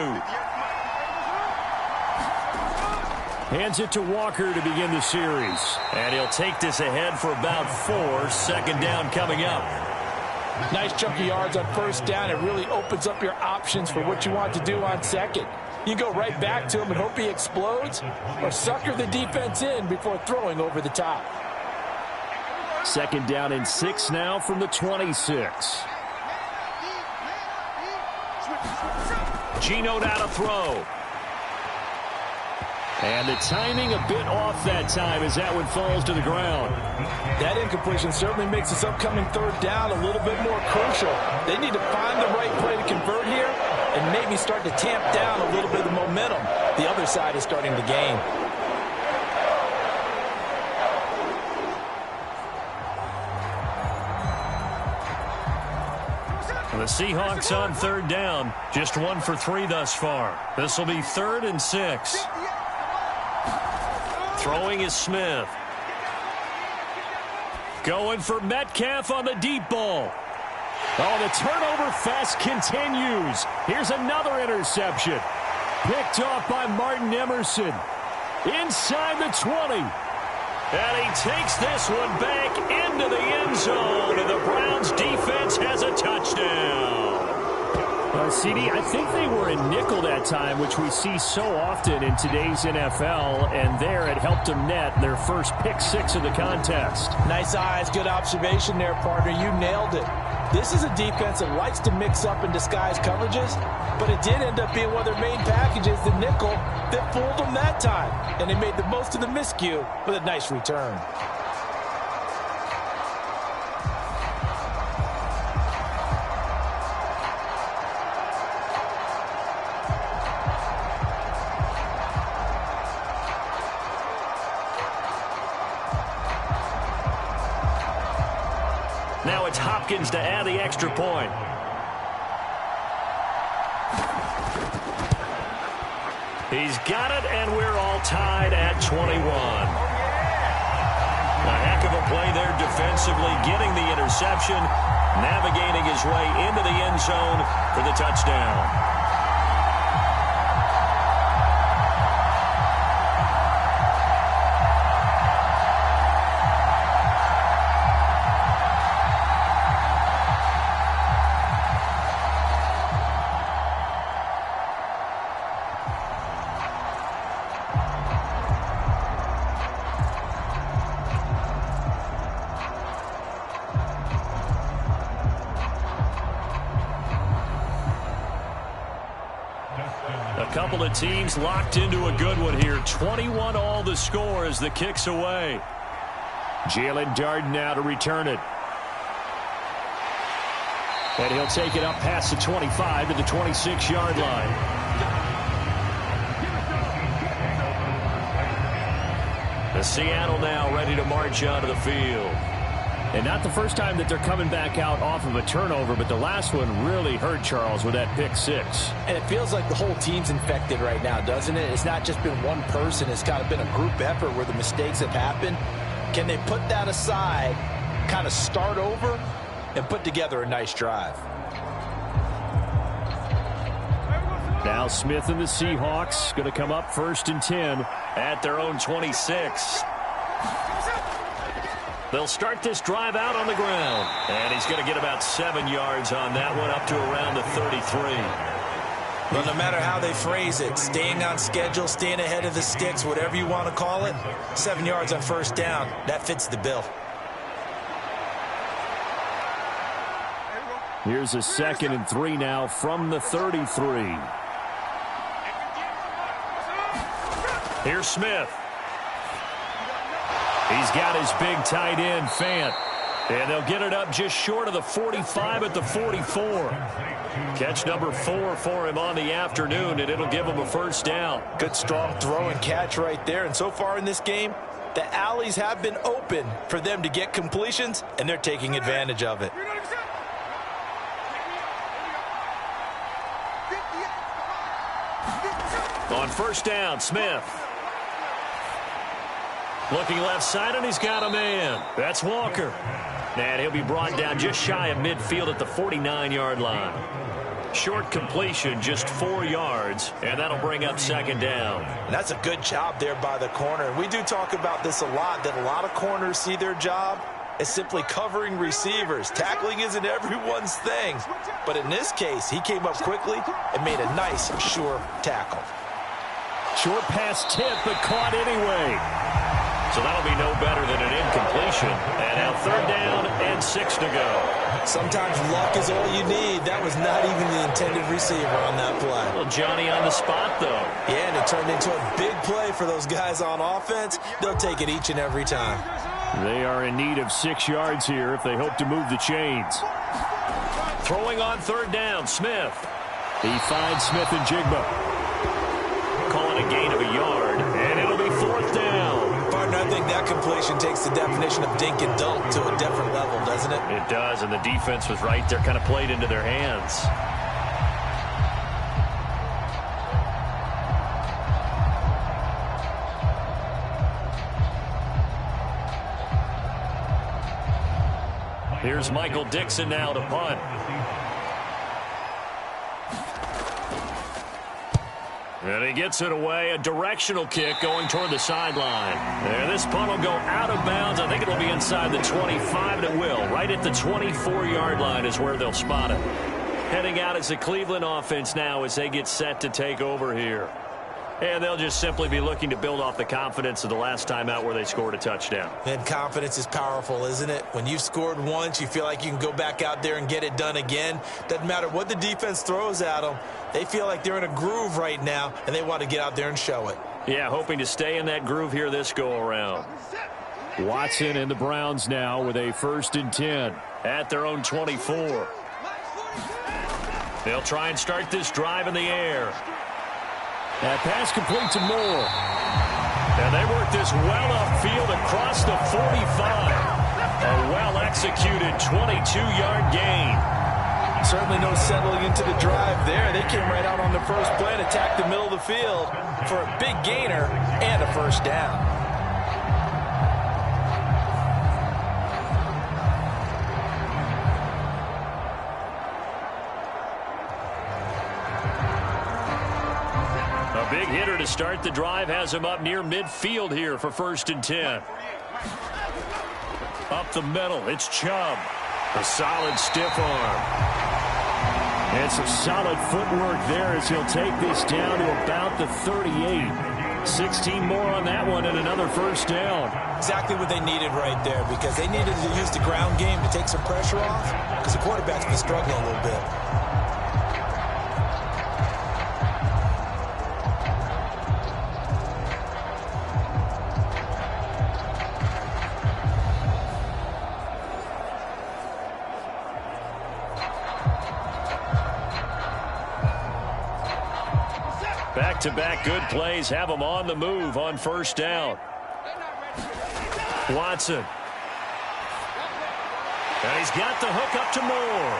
S1: Hands it to Walker to begin the series. And he'll take this ahead for about 4. 2nd down coming up.
S2: Nice chunk of yards on 1st down. It really opens up your options for what you want to do on 2nd. You go right back to him and hope he explodes, or sucker the defense in before throwing over the top.
S1: 2nd down and 6 now from the 26. Geno now to throw. And the timing a bit off that time as that one falls to the ground.
S2: That incompletion certainly makes this upcoming 3rd down a little bit more crucial. They need to find the right play to convert here and maybe start to tamp down a little bit of the momentum the other side is starting to gain.
S1: The Seahawks on 3rd down. Just 1 for 3 thus far. This will be 3rd and 6. Throwing is Smith. Going for Metcalf on the deep ball. Oh, the turnover fest continues. Here's another interception. Picked off by Martin Emerson. Inside the 20. And he takes this one back into the end zone. And the Browns defense has a touchdown. CD, I think they were in nickel that time, which we see so often in today's NFL, and there it helped them net their first pick 6 of the contest.
S2: Nice eyes, good observation there, partner. You nailed it. This is a defense that likes to mix up and disguise coverages, but it did end up being one of their main packages, the nickel, that fooled them that time. And they made the most of the miscue with a nice return.
S1: Now it's Hopkins to add the extra point. He's got it, and we're all tied at 21. A heck of a play there defensively, getting the interception, navigating his way into the end zone for the touchdown. Couple of teams locked into a good one here. 21 all the score as the kick's away. Jalen Darden now to return it. And he'll take it up past the 25 to the 26-yard line. The Seattle now ready to march onto the field. And not the first time that they're coming back out off of a turnover, but the last one really hurt Charles with that pick 6.
S2: And it feels like the whole team's infected right now, doesn't it? It's not just been one person. It's kind of been a group effort where the mistakes have happened. Can they put that aside, kind of start over, and put together a nice drive?
S1: Now Smith and the Seahawks going to come up 1st and 10 at their own 26. They'll start this drive out on the ground. And he's going to get about 7 yards on that one, up to around the 33.
S3: Well, no matter how they phrase it, staying on schedule, staying ahead of the sticks, whatever you want to call it, 7 yards on 1st down, that fits the bill.
S1: Here's a 2nd and 3 now from the 33. Here's Smith. He's got his big tight end, Fant. And they'll get it up just short of the 45 at the 44. Catch number 4 for him on the afternoon, and it'll give him a 1st down.
S2: Good, strong throw and catch right there. And so far in this game, the alleys have been open for them to get completions, and they're taking advantage of it.
S1: On 1st down, Smith. Looking left side, and he's got a man. That's Walker. And he'll be brought down just shy of midfield at the 49-yard line. Short completion, just 4 yards, and that'll bring up 2nd down.
S2: And that's a good job there by the corner. We do talk about this a lot, that a lot of corners see their job as simply covering receivers. Tackling isn't everyone's thing. But in this case, he came up quickly and made a nice, sure tackle.
S1: Short pass tip, but caught anyway. So that'll be no better than an incompletion. And now 3rd down and 6 to go.
S3: Sometimes luck is all you need. That was not even the intended receiver on that play.
S1: Well, Johnny on the spot, though.
S3: Yeah, and it turned into a big play for those guys on offense. They'll take it each and every time.
S1: They are in need of 6 yards here if they hope to move the chains. Throwing on 3rd down, Smith. He finds Smith and Jigba. Calling a gain of a yard, and it'll be 4th down.
S3: Partner, I think that completion takes the definition of dink and dunk to a different level, doesn't it?
S1: It does, and the defense was right there, kind of played into their hands. Here's Michael Dixon now to punt. And he gets it away, a directional kick going toward the sideline. And this punt will go out of bounds. I think it'll be inside the 25, and it will. Right at the 24-yard line is where they'll spot it. Heading out as the Cleveland offense now as they get set to take over here. And they'll just simply be looking to build off the confidence of the last time out where they scored a touchdown.
S3: And confidence is powerful, isn't it? When you've scored once, you feel like you can go back out there and get it done again. Doesn't matter what the defense throws at them. They feel like they're in a groove right now, and they want to get out there and show it.
S1: Yeah, hoping to stay in that groove here this go-around.
S4: Watson and the Browns now with a 1st and 10.
S1: At their own 24. They'll try and start this drive in the air.
S4: That pass complete to Moore.
S1: And they work this well upfield across the 45. A well-executed 22-yard gain.
S2: Certainly no settling into the drive there. They came right out on the first play and attacked the middle of the field for a big gainer and a 1st down.
S1: A big hitter to start the drive has him up near midfield here for 1st and 10. Up the middle, it's Chubb. A solid stiff arm.
S4: And some solid footwork there as he'll take this down to about the 38. 16 more on that one and another 1st down.
S3: Exactly what they needed right there, because they needed to use the ground game to take some pressure off, because the quarterback's been struggling a little bit.
S1: Back-to-back good plays have them on the move on 1st down. Watson. And he's got the hook up to Moore.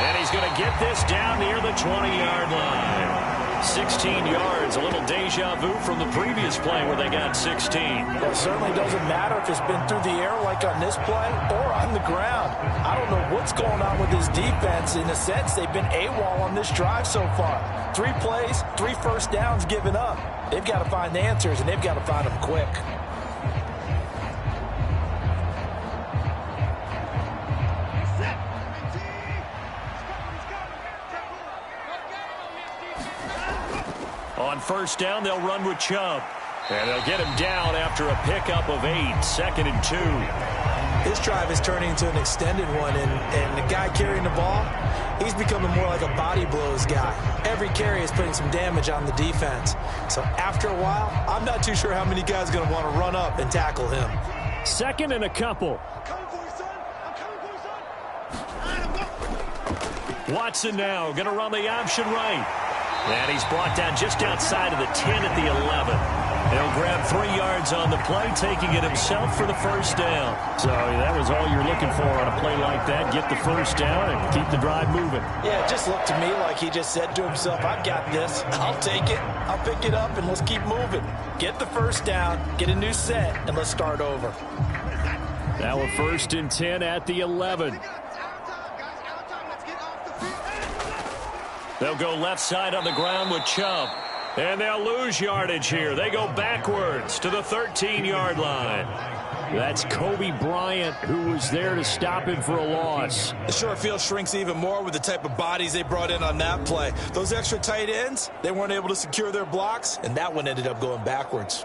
S1: And he's going to get this down near the 20-yard line. 16 yards, a little deja vu from the previous play where they got 16.
S2: Well, it certainly doesn't matter if it's been through the air like on this play or on the ground. I don't know what's going on with this defense. In a sense, they've been AWOL on this drive so far. 3 plays, 3 1st downs given up. They've got to find the answers, and they've got to find them quick.
S1: On 1st down, they'll run with Chubb. And they'll get him down after a pickup of 8, 2nd and 2.
S3: This drive is turning into an extended one, and the guy carrying the ball, he's becoming more like a body blows guy. Every carry is putting some damage on the defense. So after a while, I'm not too sure how many guys are going to want to run up and tackle him.
S4: 2nd and a couple.
S1: Watson now going to run the option right. And he's brought down just outside of the 10 at the 11. He'll grab 3 yards on the play, taking it himself for the 1st down.
S4: So that was all you're looking for on a play like that. Get the 1st down and keep the drive moving.
S2: Yeah, it just looked to me like he just said to himself, I've got this. I'll take it. I'll pick it up, and let's keep moving. Get the 1st down, get a new set, and let's start over.
S4: Now a 1st and 10 at the 11.
S1: They'll go left side on the ground with Chubb. And they'll lose yardage here. They go backwards to the 13-yard line.
S4: That's Kobe Bryant, who was there to stop him for a loss.
S3: The short field shrinks even more with the type of bodies they brought in on that play. Those extra tight ends, they weren't able to secure their blocks, and that one ended up going backwards.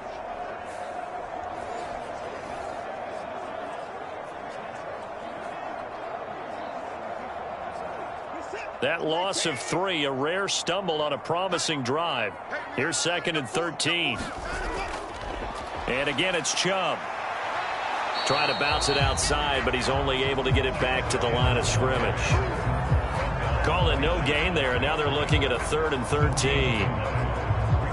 S1: That loss of 3, a rare stumble on a promising drive. Here's 2nd and 13. And again, it's Chubb. Trying to bounce it outside, but he's only able to get it back to the line of scrimmage. Call it no gain there, and now they're looking at a 3rd and 13.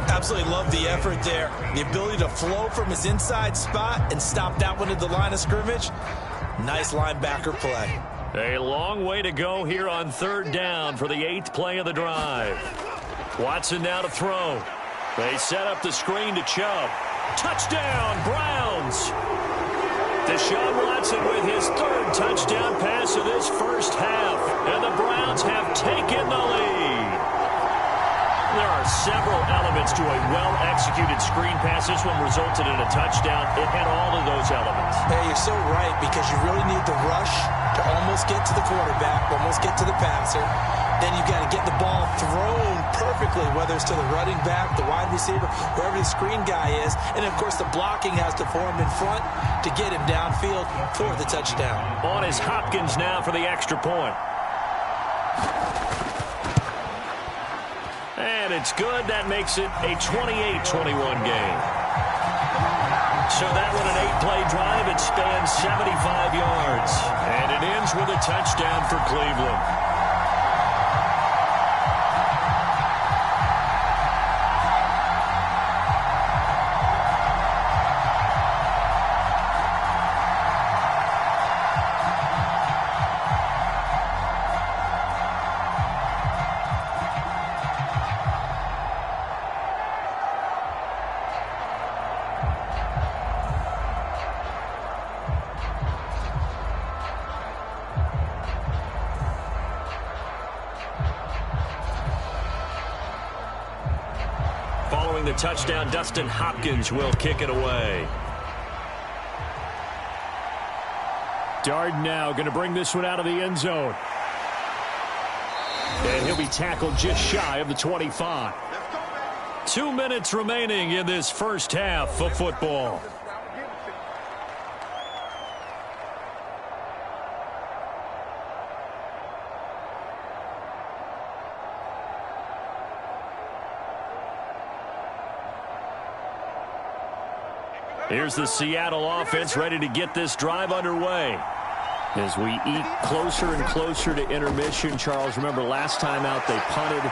S3: Absolutely love the effort there. The ability to flow from his inside spot and stop that one at the line of scrimmage. Nice linebacker play.
S1: A long way to go here on 3rd down for the 8th play of the drive. Watson now to throw. They set up the screen to Chubb. Touchdown, Browns! Deshaun Watson with his 3rd touchdown pass of this first half. And the Browns have taken the lead. There are several elements to a well-executed screen pass. This one resulted in a touchdown. It had all of those elements.
S3: Hey, you're so right, because you really need the rush to almost get to the quarterback, almost get to the passer. then you've got to get the ball thrown perfectly, whether it's to the running back, the wide receiver, wherever the screen guy is. And, of course, the blocking has to form in front to get him downfield for the touchdown.
S1: On is Hopkins now for the extra point. And it's good. That makes it a 28-21 game. So that one, an 8-play drive. It spans 75 yards. And it ends with a touchdown for Cleveland. Following the touchdown, Dustin Hopkins will kick it away.
S4: Darden now going to bring this one out of the end zone. And he'll be tackled just shy of the 25.
S1: 2 minutes remaining in this first half of football. Here's the Seattle offense ready to get this drive underway.
S4: As we eat closer and closer to intermission, Charles, remember last time out they punted.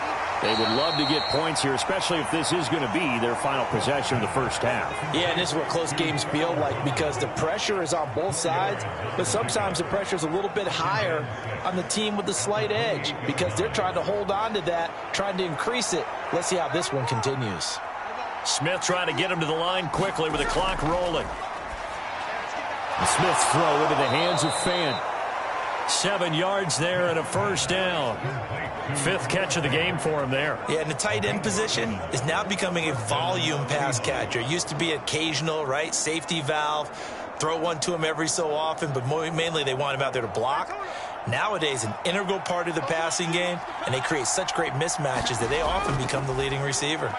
S4: They would love to get points here, especially if this is going to be their final possession of the first half.
S2: Yeah, and this is what close games feel like because the pressure is on both sides, but sometimes the pressure is a little bit higher on the team with the slight edge because they're trying to hold on to that, trying to increase it. Let's see how this one continues.
S1: Smith trying to get him to the line quickly with the clock rolling.
S4: And Smith's throw into the hands of Fan.
S1: 7 yards there and a first down. 5th catch of the game for him there.
S3: Yeah, and the tight end position is now becoming a volume pass catcher. It used to be occasional, right? Safety valve. Throw one to him every so often, but mainly they want him out there to block. Nowadays, an integral part of the passing game, and they create such great mismatches that they often become the leading receiver.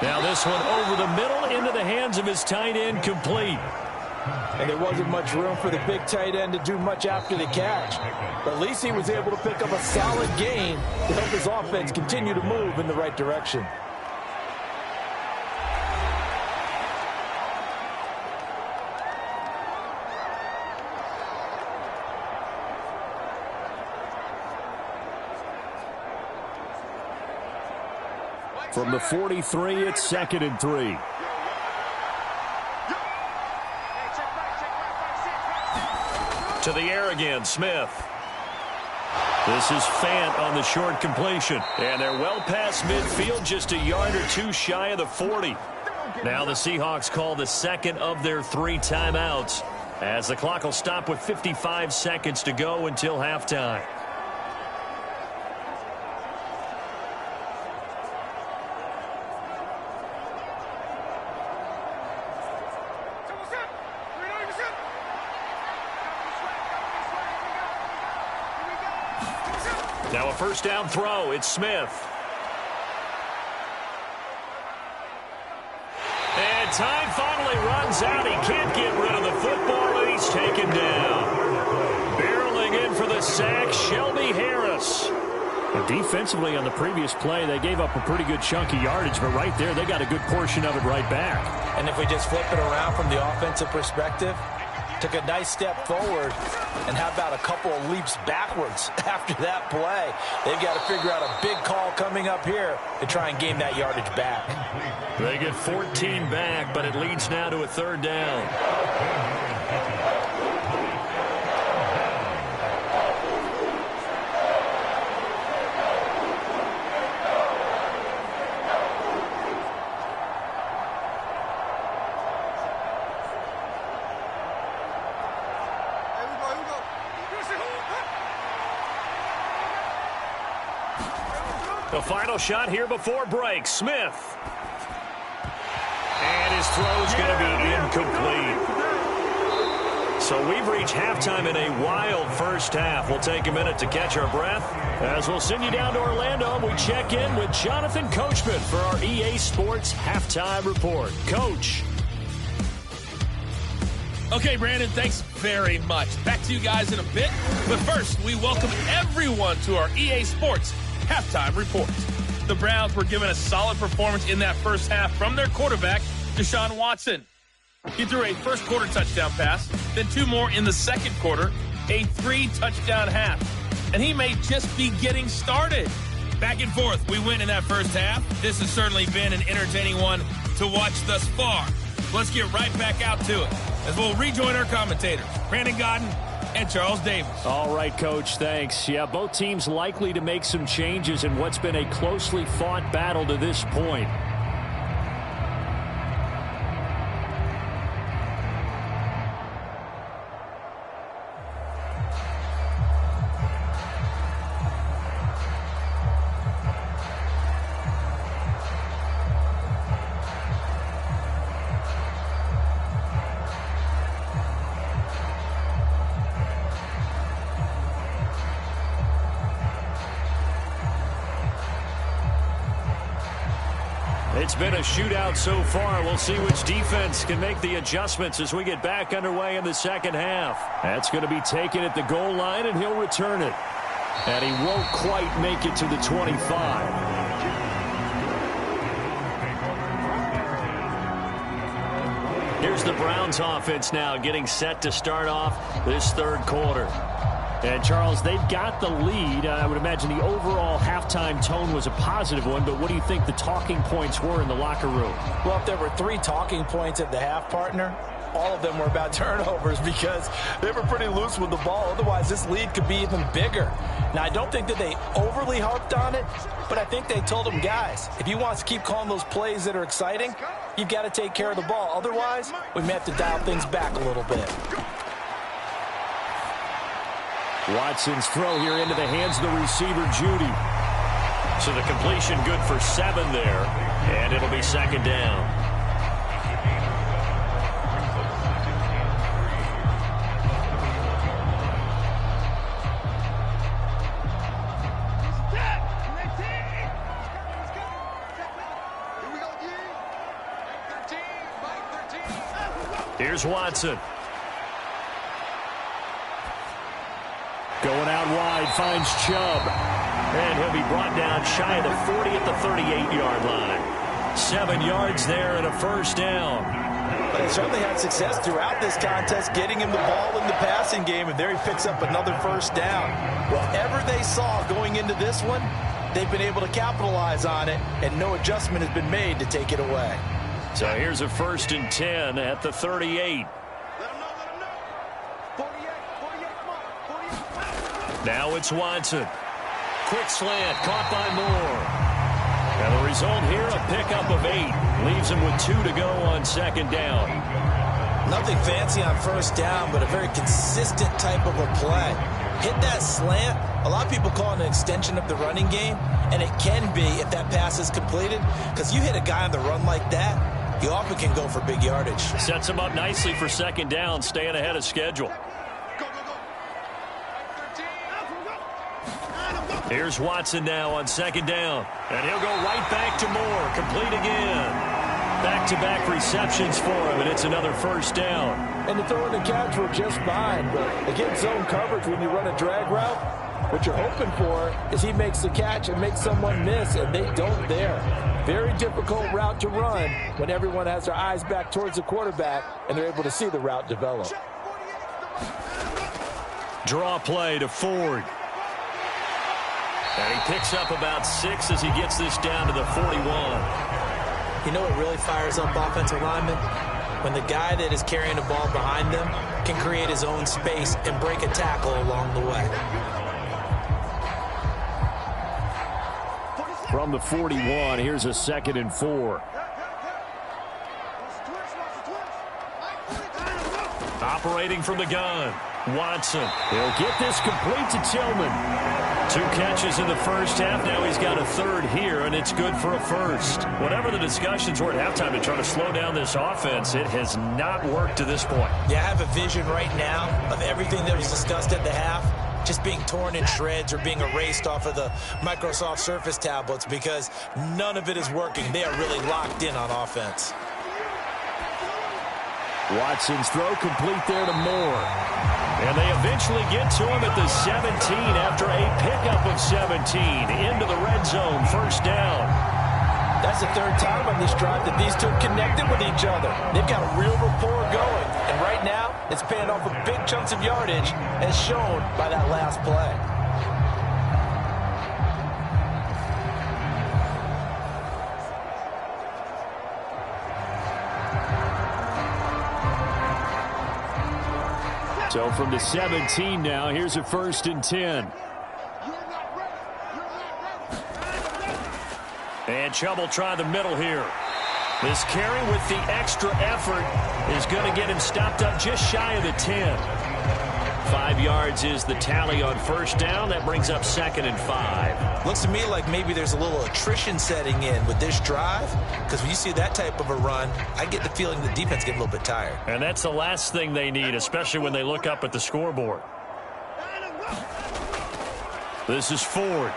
S1: Now this one over the middle into the hands of his tight end, complete.
S2: And there wasn't much room for the big tight end to do much after the catch. But at least he was able to pick up a solid gain to help his offense continue to move in the right direction.
S4: From the 43, it's 2nd and 3.
S1: To the air again, Smith. This is Fant on the short completion. And they're well past midfield, just a yard or two shy of the 40. Now the Seahawks call the second of their 3 timeouts, as the clock will stop with 55 seconds to go until halftime. Now a first down throw. It's Smith. And time finally runs out. He can't get rid of the football, and he's taken down. Barreling in for the sack, Shelby Harris.
S4: And defensively on the previous play, they gave up a pretty good chunk of yardage, but right there, they got a good portion of it right back.
S2: And if we just flip it around from the offensive perspective, took a nice step forward, and how about a couple of leaps backwards after that play? They've got to figure out a big call coming up here to try and gain that yardage back.
S1: They get 14 back, but it leads now to a 3rd down. The final shot here before break. Smith. And his throw's going to be incomplete. So we've reached halftime in a wild first half. We'll take a minute to catch our breath as we'll send you down to Orlando and we check in with Jonathan Coachman for our EA Sports Halftime Report. Coach.
S5: Okay, Brandon, thanks very much. Back to you guys in a bit. But first, we welcome everyone to our EA Sports Halftime Report. The Browns were given a solid performance in that first half from their quarterback, Deshaun Watson. He threw a first-quarter touchdown pass, then 2 more in the second quarter, a 3-touchdown half. And he may just be getting started. Back and forth, we win in that first half. This has certainly been an entertaining one to watch thus far. Let's get right back out to it as we'll rejoin our commentators, Brandon Godden and Charles Davis.
S4: All right, Coach, thanks. Yeah, both teams likely to make some changes in what's been a closely fought battle to this point. It's been a shootout so far. We'll see which defense can make the adjustments as we get back underway in the second half. That's going to be taken at the goal line, and he'll return it. And he won't quite make it to the 25. Here's the Browns offense now getting set to start off this third quarter. And, Charles, they've got the lead. I would imagine the overall halftime tone was a positive one, but what do you think the talking points were in the locker room?
S2: Well, if there were 3 talking points at the half, partner, all of them were about turnovers because they were pretty loose with the ball. Otherwise, this lead could be even bigger. Now, I don't think that they overly harped on it, but I think they told them, guys, if you want to keep calling those plays that are exciting, you've got to take care of the ball. Otherwise, we may have to dial things back a little bit.
S4: Watson's throw here into the hands of the receiver, Judy.
S1: So the completion good for 7 there, and it'll be second down. Here's Watson. Going out wide, finds Chubb. And he'll be brought down shy of the 40 at the 38-yard line. 7 yards there and a first down.
S2: But he certainly had success throughout this contest, getting him the ball in the passing game, and there he picks up another first down. Whatever they saw going into this one, they've been able to capitalize on it, and no adjustment has been made to take it away.
S1: So here's a 1st and 10 at the 38. Now it's Watson. Quick slant, caught by Moore. And the result here, a pickup of 8. Leaves him with 2 to go on second down.
S2: Nothing fancy on first down, but a very consistent type of a play. Hit that slant. A lot of people call it an extension of the running game, and it can be if that pass is completed, because you hit a guy on the run like that, you often can go for big yardage.
S1: Sets him up nicely for second down, staying ahead of schedule. Here's Watson now on second down. And he'll go right back to Moore. Complete again. Back-to-back receptions for him, and it's another first down.
S2: And the throw and the catch were just fine. But against zone coverage, when you run a drag route, what you're hoping for is he makes the catch and makes someone miss, and they don't there. Very difficult route to run when everyone has their eyes back towards the quarterback, and they're able to see the route develop.
S1: Draw play to Ford. And he picks up about 6 as he gets this down to the 41.
S2: You know what really fires up offensive linemen? When the guy that is carrying the ball behind them can create his own space and break a tackle along the way.
S4: From the 41, here's a 2nd and 4.
S1: Operating from the gun, Watson.
S4: He'll get this complete to Tillman.
S1: 2 catches in the first half. Now he's got a third here, and it's good for a first. Whatever the discussions were at halftime to try to slow down this offense, it has not worked to this point.
S2: Yeah, I have a vision right now of everything that was discussed at the half just being torn in shreds or being erased off of the Microsoft Surface tablets because none of it is working. They are really locked in on offense.
S1: Watson's throw complete there to Moore. And they eventually get to him at the 17 after a pickup of 17 into the red zone. First down.
S2: That's the third time on this drive that these two have connected with each other. They've got a real rapport going. And right now, it's paying off with big chunks of yardage as shown by that last play.
S1: So from the 17 now, here's a 1st and 10. And Chubb will try the middle here. This carry with the extra effort is going to get him stopped up just shy of the 10. 5 yards is the tally on first down. That brings up 2nd and 5.
S2: Looks to me like maybe there's a little attrition setting in with this drive, because when you see that type of a run, I get the feeling the defense get a little bit tired.
S1: And that's the last thing they need, especially when they look up at the scoreboard. This is Ford.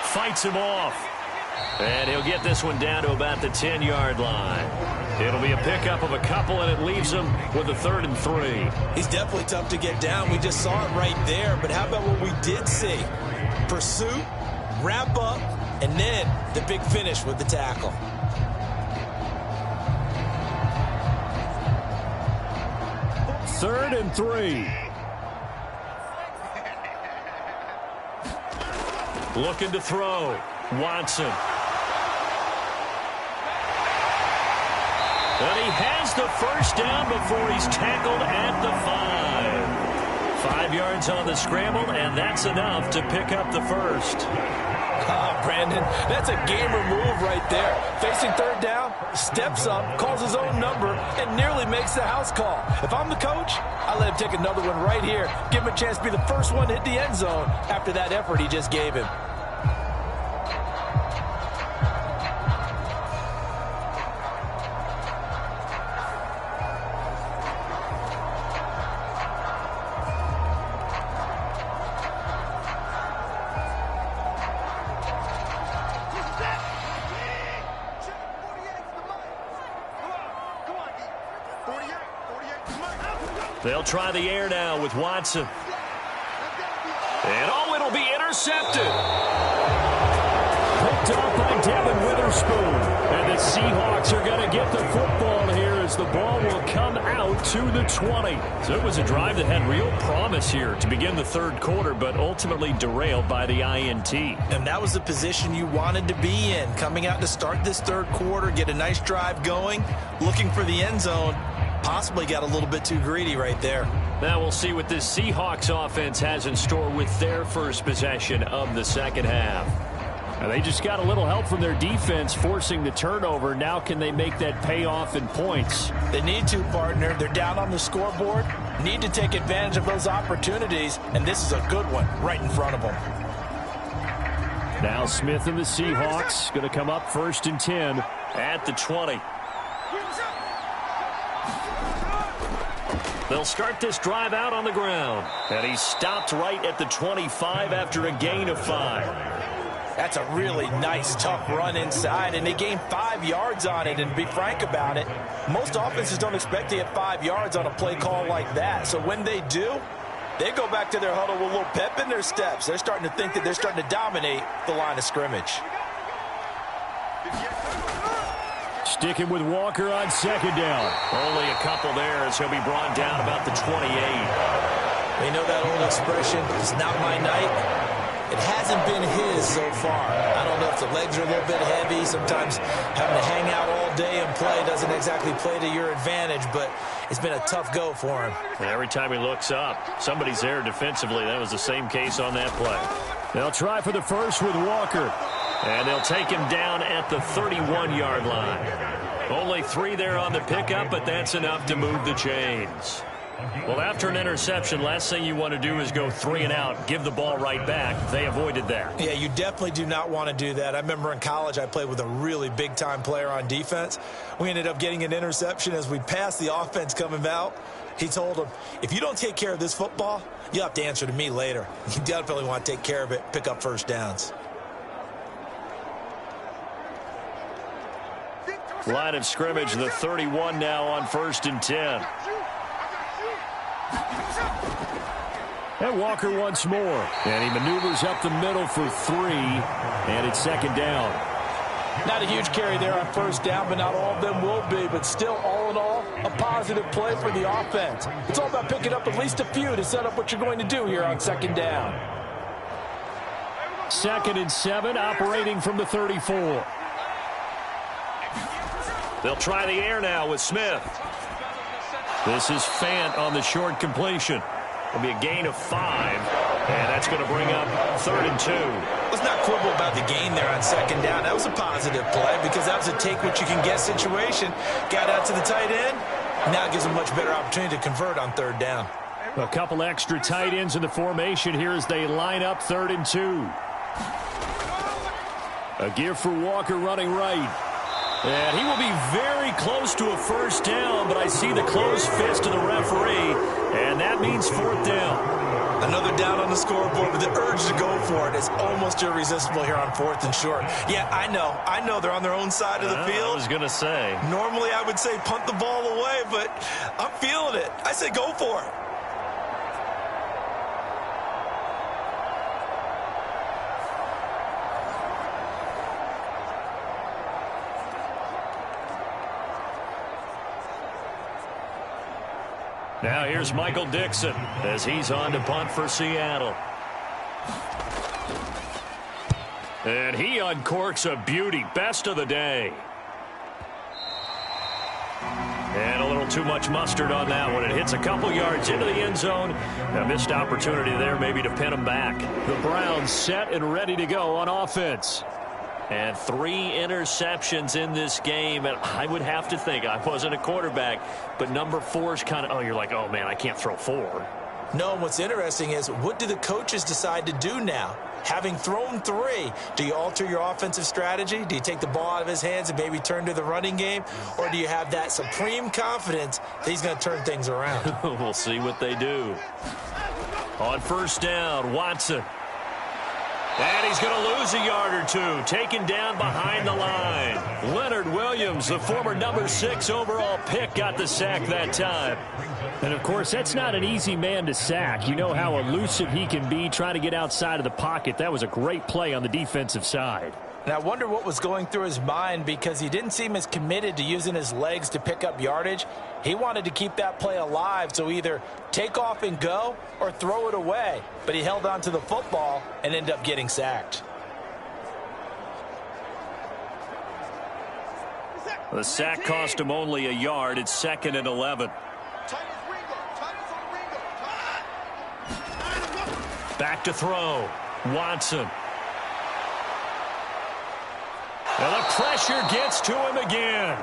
S1: Fights him off. And he'll get this one down to about the 10-yard line. It'll be a pickup of a couple, and it leaves him with a 3rd and 3.
S2: He's definitely tough to get down. We just saw it right there. But how about what we did see? Pursuit, wrap up, and then the big finish with the tackle.
S1: Third and 3. Looking to throw. Watson. And he has the first down before he's tackled at the 5. 5 yards on the scramble, and that's enough to pick up the first.
S2: Brandon, that's a gamer move right there. Facing third down, steps up, calls his own number, and nearly makes the house call. If I'm the coach, I let him take another one right here. Give him a chance to be the first one to hit the end zone after that effort he just gave him.
S1: They'll try the air now with Watson. And oh, it'll be intercepted. Picked up by Devin Witherspoon. And the Seahawks are going to get the football here as the ball will come out to the 20. So it was a drive that had real promise here to begin the third quarter, but ultimately derailed by the INT.
S2: And that was the position you wanted to be in. Coming out to start this third quarter, get a nice drive going, looking for the end zone. Possibly got a little bit too greedy right there.
S1: Now we'll see what this Seahawks offense has in store with their first possession of the second half. And they just got a little help from their defense forcing the turnover. Now can they make that pay off in points?
S2: They need to, partner. They're down on the scoreboard. Need to take advantage of those opportunities. And this is a good one right in front of them.
S1: Now Smith and the Seahawks going to come up 1st and 10 at the 20. They'll start this drive out on the ground. And he's stopped right at the 25 after a gain of 5.
S2: That's a really nice, tough run inside, and they gained 5 yards on it. And to be frank about it, most offenses don't expect to get 5 yards on a play call like that. So when they do, they go back to their huddle with a little pep in their steps. They're starting to think that they're starting to dominate the line of scrimmage.
S1: Sticking with Walker on second down. Only a couple there as he'll be brought down about the 28.
S2: You know that old expression, it's not my night. It hasn't been his so far. I don't know if the legs are a little bit heavy. Sometimes having to hang out all day and play doesn't exactly play to your advantage, but it's been a tough go for him.
S1: And every time he looks up, somebody's there defensively. That was the same case on that play. They'll try for the first with Walker. And they'll take him down at the 31-yard line. Only 3 there on the pickup, but that's enough to move the chains. Well, after an interception, last thing you want to do is go 3 and out, give the ball right back. They avoided that.
S2: Yeah, you definitely do not want to do that. I remember in college I played with a really big-time player on defense. We ended up getting an interception as we passed the offense coming out. He told him, if you don't take care of this football, you'll have to answer to me later. You definitely want to take care of it, pick up first downs.
S1: Line of scrimmage, the 31 now on 1st and 10. And Walker once more. And he maneuvers up the middle for 3. And it's 2nd down.
S2: Not a huge carry there on 1st down, but not all of them will be. But still, all in all, a positive play for the offense. It's all about picking up at least a few to set up what you're going to do here on 2nd down.
S4: 2nd and 7, operating from the 34.
S1: They'll try the air now with Smith. This is Fant on the short completion. It'll be a gain of 5, and that's going to bring up 3rd and 2.
S2: Let's not quibble about the gain there on 2nd down. That was a positive play because that was a take-what-you-can-get situation. Got out to the tight end. Now it gives them a much better opportunity to convert on 3rd down.
S4: A couple extra tight ends in the formation here as they line up 3rd and 2. A give for Walker running right. And he will be very close to a 1st down, but I see the closed fist of the referee, and that means 4th down.
S2: Another down on the scoreboard, but the urge to go for it is almost irresistible here on 4th and short. Yeah, I know they're on their own side of the field.
S1: I was going to say.
S2: Normally I would say punt the ball away, but I'm feeling it. I say go for it.
S1: Now here's Michael Dixon as he's on to punt for Seattle. And he uncorks a beauty. Best of the day. And a little too much mustard on that one. It hits a couple yards into the end zone. A missed opportunity there maybe to pin him back.
S4: The Browns set and ready to go on offense.
S1: And 3 interceptions in this game. And I would have to think, I wasn't a quarterback, but number 4 is kind of, oh, you're like, oh, man, I can't throw 4.
S2: No, what's interesting is what do the coaches decide to do now? Having thrown 3, do you alter your offensive strategy? Do you take the ball out of his hands and maybe turn to the running game? Or do you have that supreme confidence that he's going to turn things around?
S1: We'll see what they do. On 1st down, Watson. And he's going to lose a yard or 2, taken down behind the line. Leonard Williams, the former number 6 overall pick, got the sack that time.
S4: And, of course, that's not an easy man to sack. You know how elusive he can be trying to get outside of the pocket. That was a great play on the defensive side.
S2: And I wonder what was going through his mind because he didn't seem as committed to using his legs to pick up yardage. He wanted to keep that play alive, so either take off and go or throw it away. But he held on to the football and ended up getting sacked.
S1: The sack cost him only a yard. It's 2nd and 11. Back to throw. Watson. And the pressure gets to him again.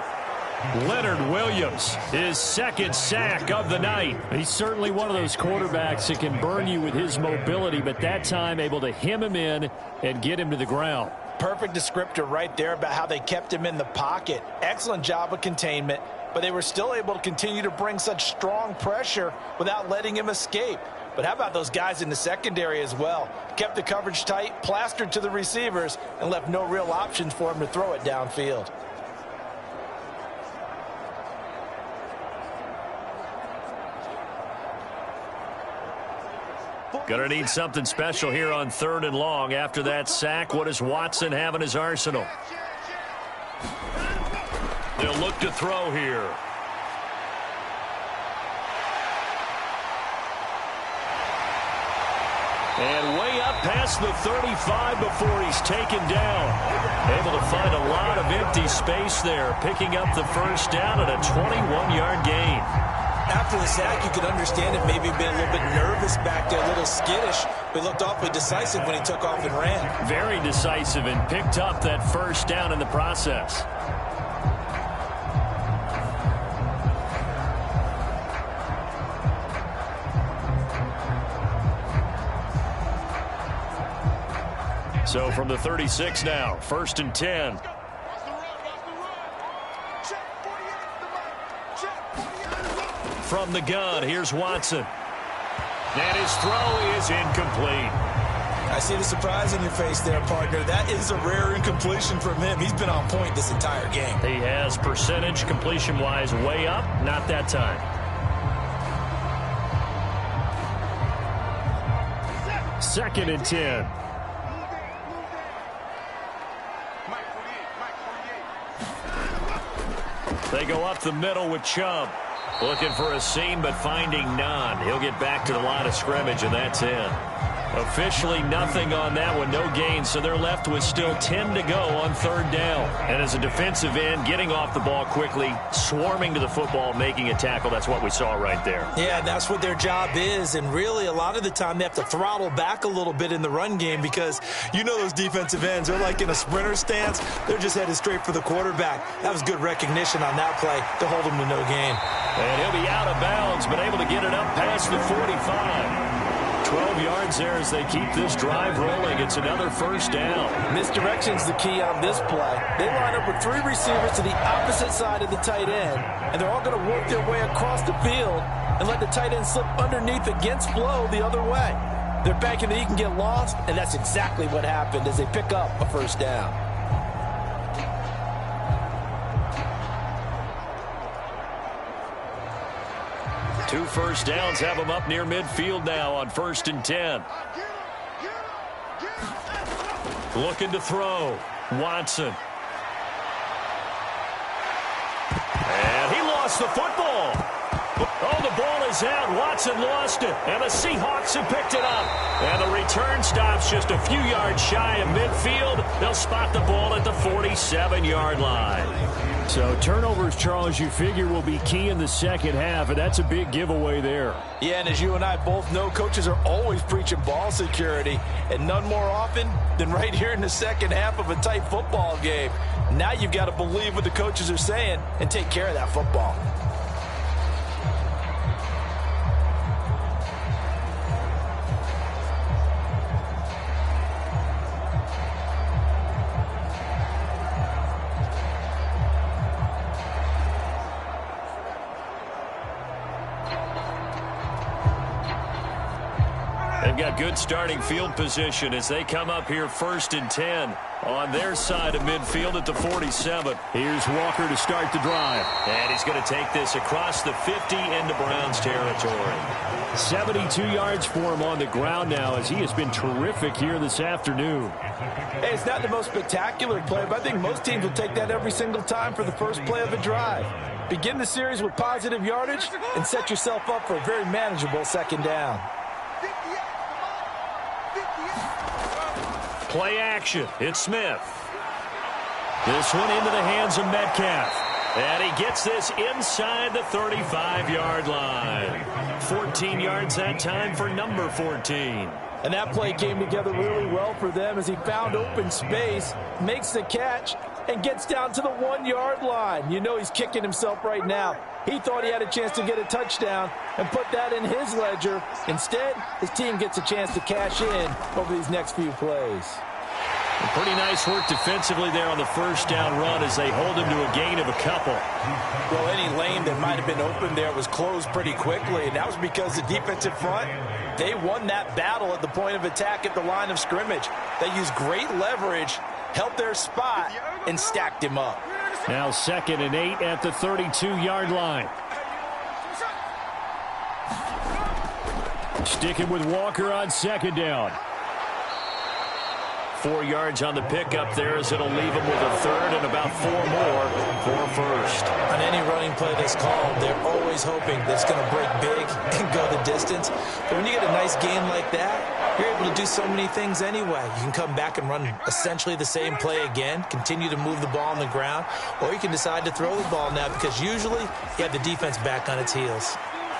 S1: Leonard Williams, his 2nd sack of the night.
S4: He's certainly one of those quarterbacks that can burn you with his mobility, but that time able to hem him in and get him to the ground.
S2: Perfect descriptor right there about how they kept him in the pocket. Excellent job of containment, but they were still able to continue to bring such strong pressure without letting him escape. But how about those guys in the secondary as well? Kept the coverage tight, plastered to the receivers, and left no real options for him to throw it downfield.
S1: Gonna need something special here on 3rd and long. After that sack, what does Watson have in his arsenal? They'll look to throw here. And way up past the 35 before he's taken down. Able to find a lot of empty space there, picking up the 1st down and a 21-yard gain.
S2: After the sack, you could understand it maybe been a little bit nervous back there, a little skittish, but looked awfully decisive when he took off and ran.
S1: Very decisive and picked up that 1st down in the process. So from the 36 now, 1st and 10. From the gun, here's Watson. And his throw is incomplete.
S3: I see the surprise in your face there, partner. That is a rare incompletion from him. He's been on point this entire game.
S1: He has percentage completion-wise way up, not that time. Second and 10. They go up the middle with Chubb. Looking for a seam, but finding none. He'll get back to the line of scrimmage, and that's it. Officially nothing on that one, no gain, so they're left with still 10 to go on 3rd down. And as a defensive end, getting off the ball quickly, swarming to the football, making a tackle, that's what we saw right there.
S2: Yeah, that's what their job is, and really a lot of the time they have to throttle back a little bit in the run game because you know those defensive ends, they're like in a sprinter stance. They're just headed straight for the quarterback. That was good recognition on that play to hold him to no gain.
S1: And he'll be out of bounds, but able to get it up past the 45. 12 yards there as they keep this drive rolling. It's another 1st down.
S2: Misdirection's the key on this play. They line up with 3 receivers to the opposite side of the tight end, and they're all going to work their way across the field and let the tight end slip underneath against flow the other way. They're banking that he can get lost, and that's exactly what happened as they pick up a 1st down.
S1: Two 1st downs have them up near midfield now on 1st and 10. Looking to throw. Watson. And he lost the football. Oh, the ball is out. Watson lost it. And the Seahawks have picked it up. And the return stops just a few yards shy of midfield. They'll spot the ball at the 47-yard line. So turnovers, Charles, you figure will be key in the second half, and that's a big giveaway there.
S2: Yeah, and as you and I both know, coaches are always preaching ball security, and none more often than right here in the second half of a tight football game. Now you've got to believe what the coaches are saying and take care of that football.
S1: They've got good starting field position as they come up here 1st and 10 on their side of midfield at the 47. Here's Walker to start the drive. And he's going to take this across the 50 into Browns territory. 72 yards for him on the ground now as he has been terrific here this afternoon.
S2: Hey, it's not the most spectacular play, but I think most teams will take that every single time for the first play of a drive. Begin the series with positive yardage and set yourself up for a very manageable 2nd down.
S1: Play action. It's Smith. This one into the hands of Metcalf. And he gets this inside the 35-yard line. 14 yards that time for number 14.
S2: And that play came together really well for them as he found open space, makes the catch, and gets down to the 1-yard line. You know he's kicking himself right now. He thought he had a chance to get a touchdown and put that in his ledger. Instead, his team gets a chance to cash in over these next few plays.
S1: Pretty nice work defensively there on the 1st down run as they hold him to a gain of a couple.
S2: Well, any lane that might have been open there was closed pretty quickly, and that was because the defensive front, they won that battle at the point of attack at the line of scrimmage. They used great leverage, held their spot, and stacked him up.
S1: Now 2nd and 8 at the 32-yard line. Sticking with Walker on 2nd down. 4 yards on the pickup there as it'll leave him with a 3rd and about 4 more for 1st.
S2: On any running play that's called, they're always hoping that it's going to break big and go the distance. But when you get a nice gain like that, you're able to do so many things anyway. You can come back and run essentially the same play again, continue to move the ball on the ground, or you can decide to throw the ball now because usually you have the defense back on its heels.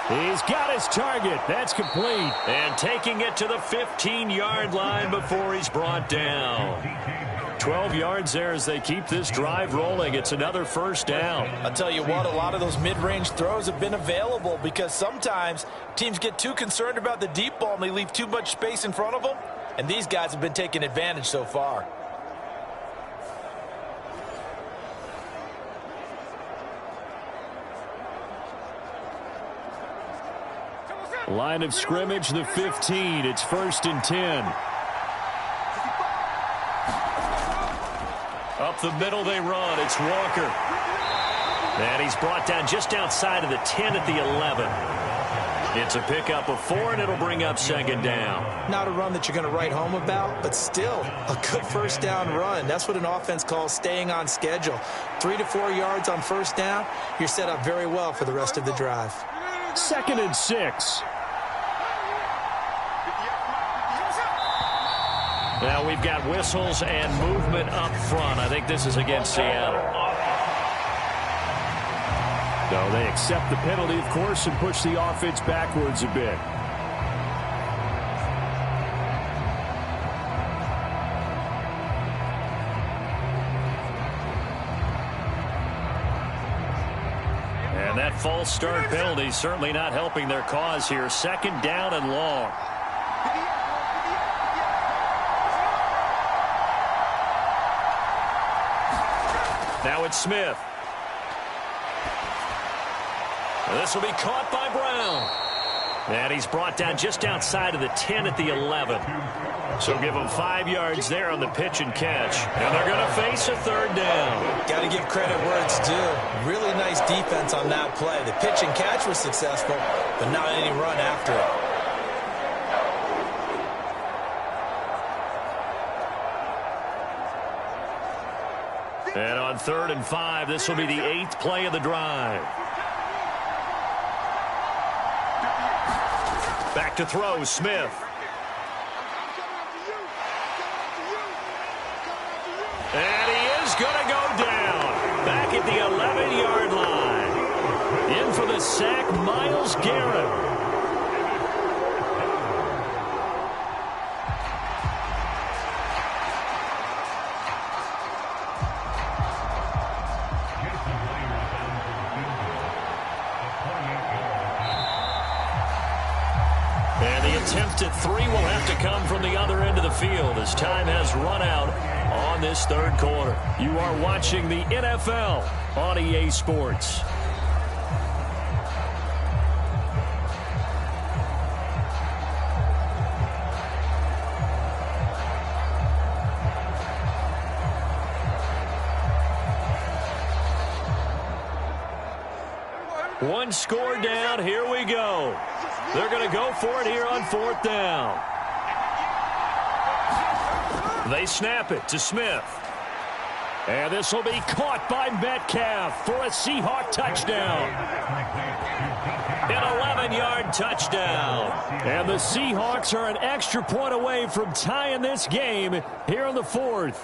S1: He's got his target. That's complete. And taking it to the 15-yard line before he's brought down. 12 yards there as they keep this drive rolling. It's another 1st down.
S2: I'll tell you what, a lot of those mid-range throws have been available because sometimes teams get too concerned about the deep ball and they leave too much space in front of them. and these guys have been taking advantage so far.
S1: Line of scrimmage, the 15. It's 1st and 10. Up the middle they run. It's Walker. And he's brought down just outside of the 10 at the 11. It's a pickup of 4, and it'll bring up 2nd down.
S2: Not a run that you're going to write home about, but still a good 1st down run. That's what an offense calls staying on schedule. 3 to 4 yards on 1st down. You're set up very well for the rest of the drive.
S1: 2nd and 6. Now we've got whistles and movement up front. I think this is against Seattle. No, they accept the penalty, of course, and push the offense backwards a bit. And that false start penalty certainly not helping their cause here. 2nd down and long. Now it's Smith. This will be caught by Brown. And he's brought down just outside of the 10 at the 11. So give him 5 yards there on the pitch and catch. And they're going to face a 3rd down.
S2: Got to give credit where it's due. Really nice defense on that play. The pitch and catch was successful, but not any run after it.
S1: And on 3rd and 5, this will be the 8th play of the drive. Back to throw, Smith. And he is going to go down. Back at the 11-yard line. In for the sack, Myles Garrett. Attempt at 3 will have to come from the other end of the field as time has run out on this 3rd quarter. You are watching the NFL on EA Sports. One score down. Here we go. They're going to go for it here on 4th down. They snap it to Smith. And this will be caught by Metcalf for a Seahawk touchdown. An 11-yard touchdown. And the Seahawks are an extra point away from tying this game here in the 4th.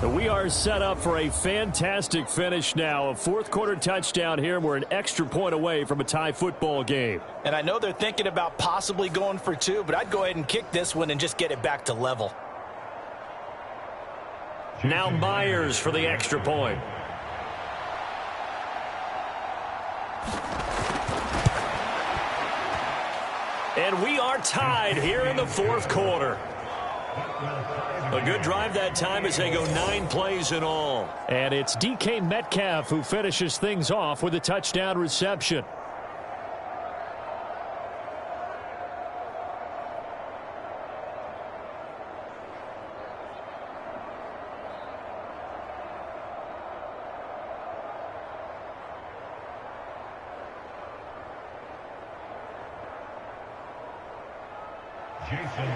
S1: We are set up for a fantastic finish now. A 4th quarter touchdown here. We're an extra point away from a tie football game.
S2: And I know they're thinking about possibly going for 2, but I'd go ahead and kick this one and just get it back to level.
S1: Now Myers for the extra point. And we are tied here in the 4th quarter. A good drive that time as they go 9 plays in all. And it's DK Metcalf who finishes things off with a touchdown reception.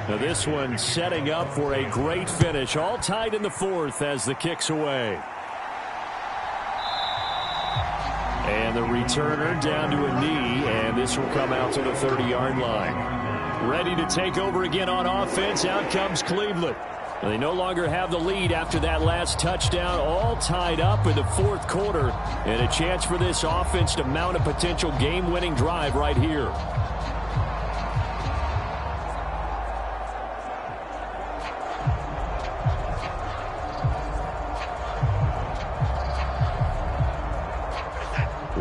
S1: Now this one setting up for a great finish. All tied in the 4th as the kick's away. And the returner down to a knee, and this will come out to the 30-yard line. Ready to take over again on offense. Out comes Cleveland. And they no longer have the lead after that last touchdown. All tied up in the 4th quarter. And a chance for this offense to mount a potential game-winning drive right here.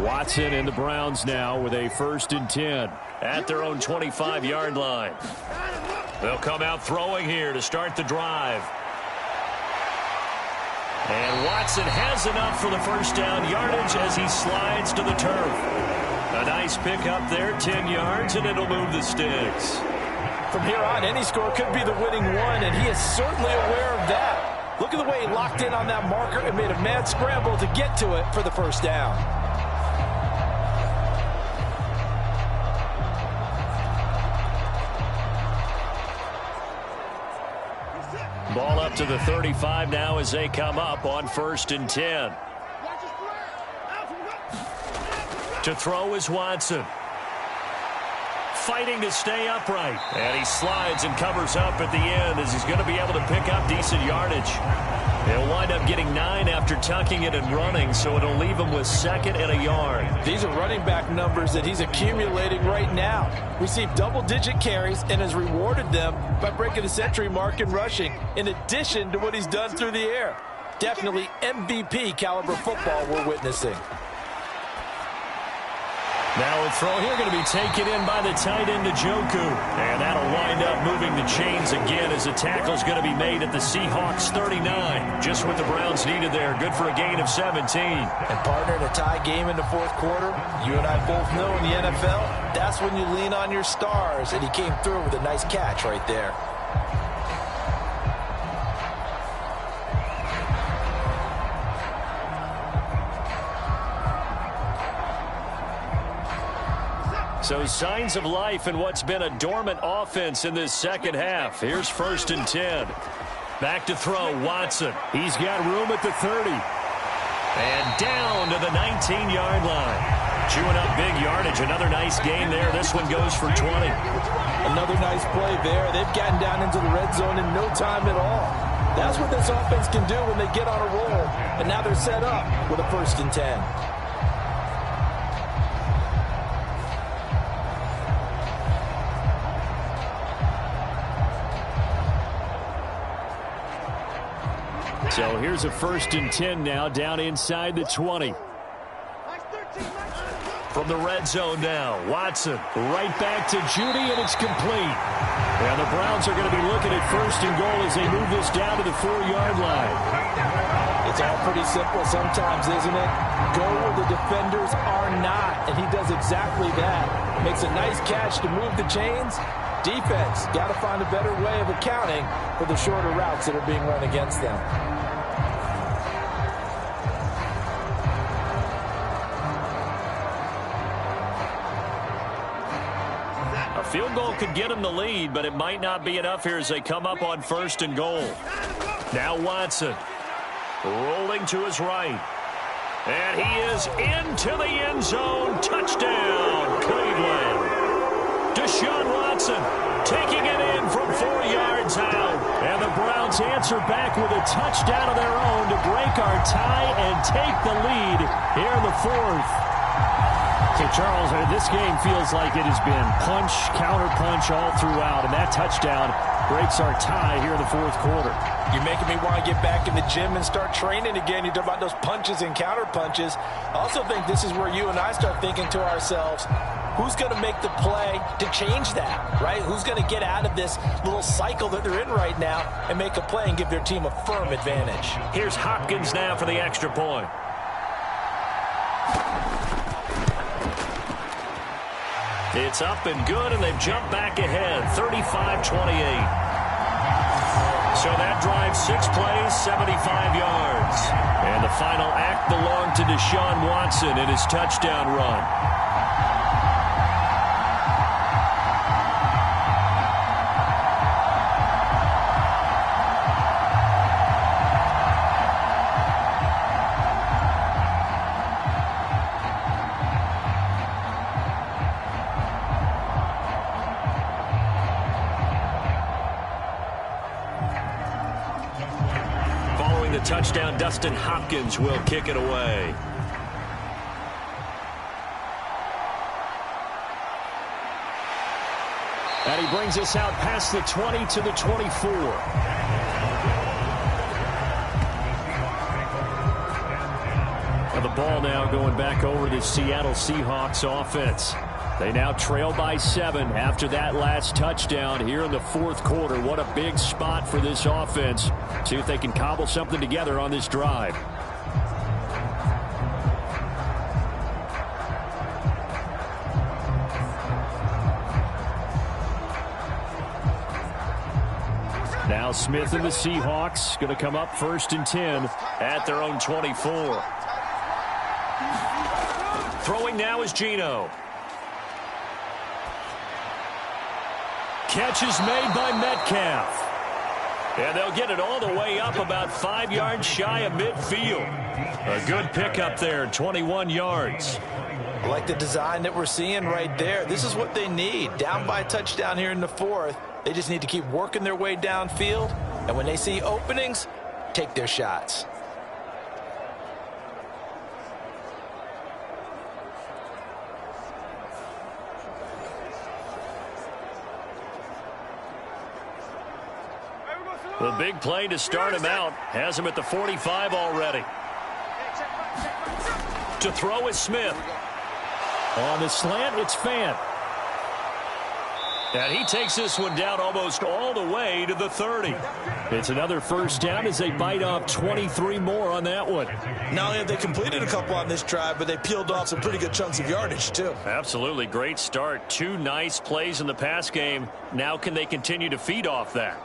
S1: Watson and the Browns now with a 1st and 10 at their own 25-yard line. They'll come out throwing here to start the drive. And Watson has enough for the first down yardage as he slides to the turf. A nice pickup there, 10 yards, and it'll move the sticks.
S2: From here on, any score could be the winning one, and he is certainly aware of that. Look at the way he locked in on that marker and made a mad scramble to get to it for the first down.
S1: Ball up to the 35 now as they come up on 1st and 10. To throw is Watson. Fighting to stay upright. And he slides and covers up at the end as he's going to be able to pick up decent yardage. He'll wind up getting 9 after tucking it and running, so it'll leave him with 2nd and a yard.
S2: These are running back numbers that he's accumulating right now. Received double-digit carries and has rewarded them by breaking the century mark in rushing, in addition to what he's done through the air. Definitely MVP caliber football we're witnessing.
S1: Now a throw here going to be taken in by the tight end, Njoku. And that'll wind up moving the chains again as the tackle's going to be made at the Seahawks 39. Just what the Browns needed there. Good for a gain of 17.
S2: And partner, in a tie game in the 4th quarter, you and I both know in the NFL, that's when you lean on your stars. And he came through with a nice catch right there.
S1: So signs of life in what's been a dormant offense in this second half. Here's 1st and 10. Back to throw, Watson. He's got room at the 30. And down to the 19-yard line. Chewing up big yardage. Another nice gain there. This one goes for 20.
S2: Another nice play there. They've gotten down into the red zone in no time at all. That's what this offense can do when they get on a roll. And now they're set up with a 1st and 10.
S1: So here's a 1st and 10 now, down inside the 20. From the red zone now, Watson right back to Judy, and it's complete. And the Browns are going to be looking at 1st and goal as they move this down to the 4-yard line.
S2: It's all pretty simple sometimes, isn't it? Go where the defenders are not, and he does exactly that. Makes a nice catch to move the chains. Defense, got to find a better way of accounting for the shorter routes that are being run against them.
S1: A field goal could get him the lead, but it might not be enough here as they come up on 1st and goal. Now Watson rolling to his right. And he is into the end zone. Touchdown, Cleveland. Deshaun Watson taking it in from 4 yards out. And the Browns answer back with a touchdown of their own to break our tie and take the lead here in the 4th. So, Charles, this game feels like it has been punch, counter-punch all throughout. And that touchdown breaks our tie here in the 4th quarter.
S2: You're making me want to get back in the gym and start training again. You talk about those punches and counter-punches. I also think this is where you and I start thinking to ourselves, who's going to make the play to change that, right? Who's going to get out of this little cycle that they're in right now and make a play and give their team a firm advantage?
S1: Here's Hopkins now for the extra point. It's up and good, and they've jumped back ahead, 35-28. So that drive, 6 plays, 75 yards. And the final act belonged to Deshaun Watson in his touchdown run. Touchdown, Dustin Hopkins will kick it away. And he brings us out past the 20 to the 24. And the ball now going back over to the Seattle Seahawks offense.
S4: They now trail by 7 after that last touchdown here in the fourth quarter. What a big spot for this offense. See if they can cobble something together on this drive. Now Smith and the Seahawks going to come up 1st and 10 at their own 24. Throwing now is Geno. Catch is made by Metcalf. And they'll get it all the way up about 5 yards shy of midfield. A good pickup there, 21 yards.
S2: I like the design that we're seeing right there. This is what they need. Down by a touchdown here in the fourth. They just need to keep working their way downfield. And when they see openings, take their shots.
S1: The big play to start him out has him at the 45 already. To throw is Smith.
S4: On the slant, it's Fant.
S1: And he takes this one down almost all the way to the 30.
S4: It's another first down as they bite off 23 more on that one.
S3: Not only have they completed a couple on this drive, but they peeled off some pretty good chunks of yardage, too.
S1: Absolutely great start. 2 nice plays in the pass game. Now can they continue to feed off that?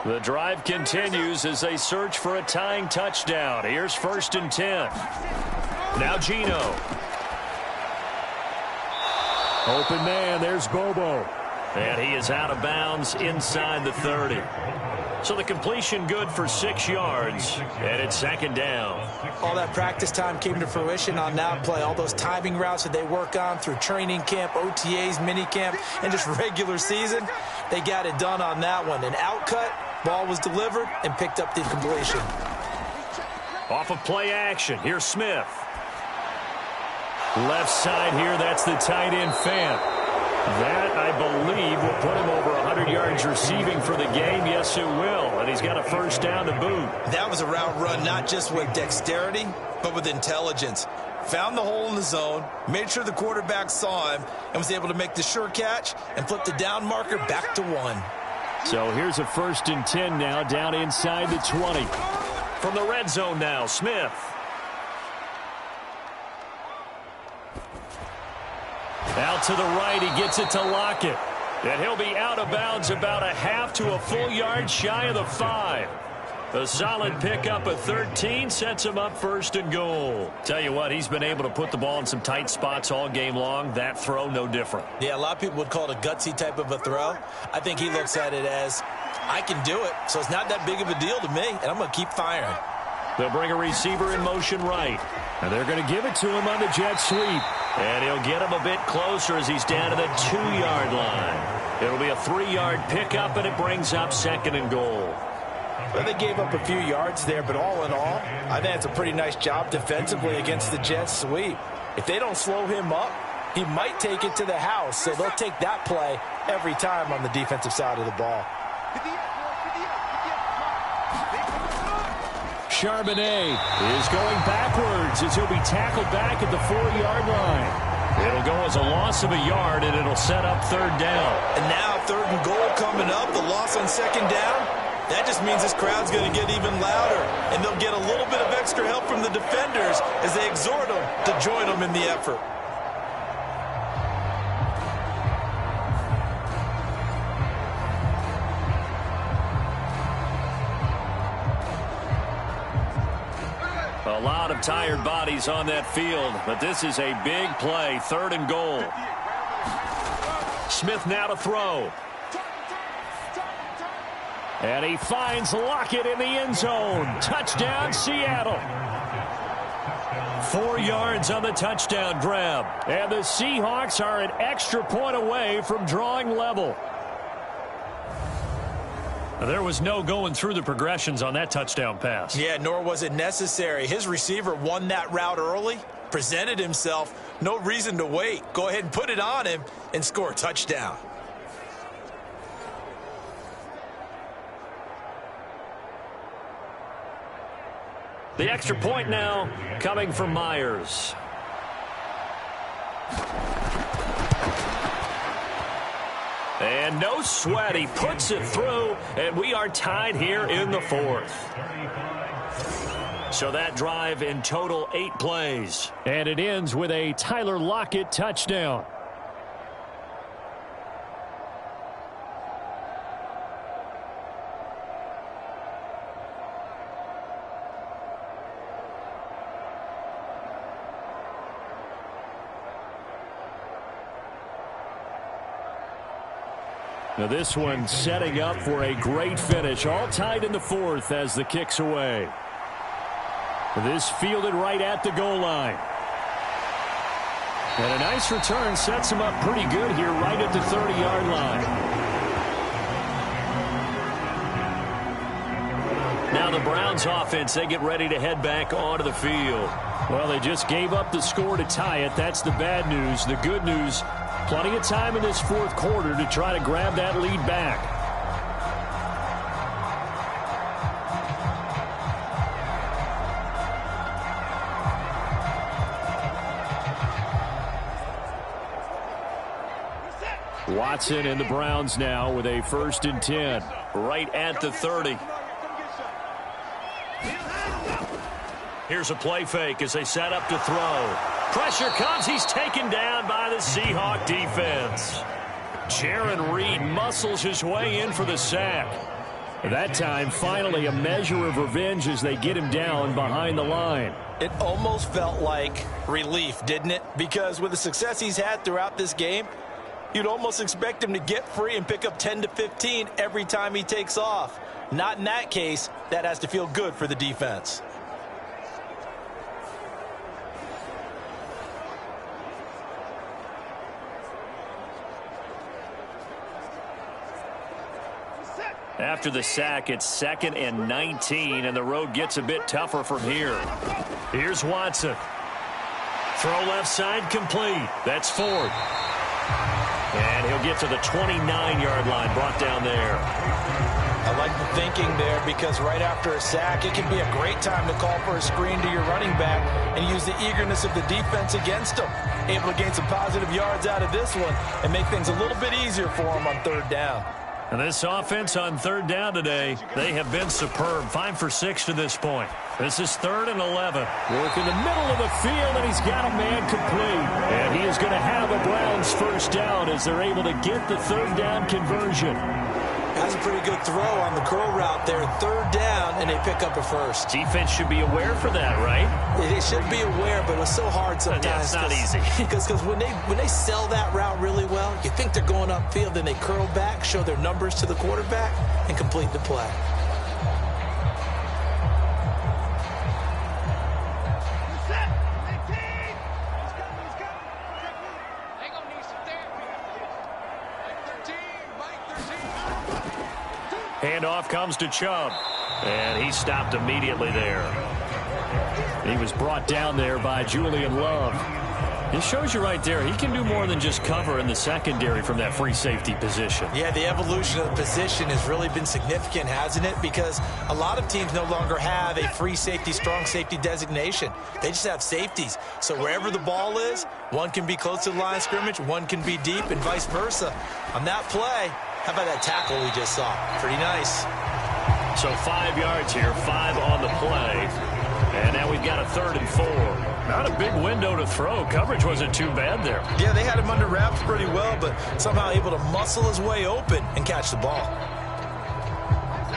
S1: The drive continues as they search for a tying touchdown. Here's 1st and 10. Now Geno.
S4: Open man, there's Bobo.
S1: And he is out of bounds inside the 30. So the completion good for 6 yards. And it's 2nd down.
S2: All that practice time came to fruition on that play. All those timing routes that they work on through training camp, OTAs, mini camp, and just regular season. They got it done on that one. An outcut. Ball was delivered and picked up the completion.
S1: Off of play action. Here's Smith. Left side here, that's the tight end Fant. That, I believe, will put him over 100 yards receiving for the game. Yes, it will. And he's got a first down to boot.
S3: That was a route run not just with dexterity, but with intelligence. Found the hole in the zone, made sure the quarterback saw him, and was able to make the sure catch and flip the down marker back to 1.
S4: So here's a 1st and 10 now down inside the 20.
S1: From the red zone now, Smith. Out to the right, he gets it to Lockett. And he'll be out of bounds about a half to a full yard shy of the 5. A solid pickup of 13 sets him up 1st and goal. Tell you what, he's been able to put the ball in some tight spots all game long. That throw, no different.
S2: Yeah, a lot of people would call it a gutsy type of a throw. I think he looks at it as, I can do it, so it's not that big of a deal to me, and I'm going to keep firing.
S1: They'll bring a receiver in motion right.
S4: And they're going to give it to him on the jet sweep.
S1: And he'll get him a bit closer as he's down to the 2-yard line. It'll be a 3-yard pickup, and it brings up 2nd and goal.
S2: Well, they gave up a few yards there, but all in all, I think it's a pretty nice job defensively against the jet sweep. If they don't slow him up, he might take it to the house, so they'll take that play every time on the defensive side of the ball.
S4: Charbonnet is going backwards as he'll be tackled back at the 4-yard line.
S1: It'll go as a loss of a yard, and it'll set up 3rd down.
S3: And now 3rd and goal coming up, the loss on 2nd down. That just means this crowd's going to get even louder, and they'll get a little bit of extra help from the defenders as they exhort them to join them in the effort.
S1: A lot of tired bodies on that field, but this is a big play, 3rd and goal. Smith now to throw.
S4: And he finds Lockett in the end zone. Touchdown, Seattle.
S1: 4 yards on the touchdown grab.
S4: And the Seahawks are an extra point away from drawing level. There was no going through the progressions on that touchdown pass.
S3: Yeah, nor was it necessary. His receiver won that route early, presented himself, no reason to wait. Go ahead and put it on him and score a touchdown.
S1: The extra point now coming from Myers. And no sweat. He puts it through, and we are tied here in the fourth. So that drive in total 8 plays.
S4: And it ends with a Tyler Lockett touchdown. Now this one setting up for a great finish. All tied in the fourth as the kick's away. This fielded right at the goal line. And a nice return sets him up pretty good here right at the 30-yard line.
S1: Now the Browns offense, they get ready to head back onto the field.
S4: Well, they just gave up the score to tie it. That's the bad news. The good news, plenty of time in this fourth quarter to try to grab that lead back. Watson and the Browns now with a 1st and 10.
S1: Right at the 30. Here's a play fake as they set up to throw. Pressure comes. He's taken down by the Seahawk defense.
S4: Jaron Reed muscles his way in for the sack. That time, finally, a measure of revenge as they get him down behind the line.
S2: It almost felt like relief, didn't it? Because with the success he's had throughout this game, you'd almost expect him to get free and pick up 10 to 15 every time he takes off. Not in that case. That has to feel good for the defense.
S1: After the sack, it's 2nd and 19, and the road gets a bit tougher from here. Here's Watson. Throw left side complete. That's Ford. And he'll get to the 29-yard line, brought down there.
S2: I like the thinking there because right after a sack, it can be a great time to call for a screen to your running back and use the eagerness of the defense against him. Able to gain some positive yards out of this one and make things a little bit easier for him on 3rd down.
S1: And this offense on 3rd down today, they have been superb. 5 for 6 to this point. This is 3rd and 11.
S4: Work in the middle of the field, and he's got a man complete. And he is going to have a Browns 1st down as they're able to get the 3rd down conversion.
S3: That's a pretty good throw on the curl route there. 3rd down, and they pick up a 1st.
S1: Defense should be aware for that, right?
S3: They should be aware, but it's so hard sometimes.
S1: Yeah, it's not easy.
S3: Because when they sell that route really well, you think they're going upfield, then they curl back, show their numbers to the quarterback, and complete the play.
S1: Handoff comes to Chubb, and he stopped immediately there.
S4: He was brought down there by Julian Love. It shows you right there, he can do more than just cover in the secondary from that free safety position.
S2: Yeah, the evolution of the position has really been significant, hasn't it? Because a lot of teams no longer have a free safety, strong safety designation. They just have safeties. So wherever the ball is, one can be close to the line of scrimmage, one can be deep, and vice versa. On that play, how about that tackle we just saw? Pretty nice.
S1: So 5 yards here, 5 on the play. And now we've got a 3rd and 4.
S4: Not a big window to throw. Coverage wasn't too bad there.
S2: Yeah, they had him under wraps pretty well, but somehow able to muscle his way open and catch the ball.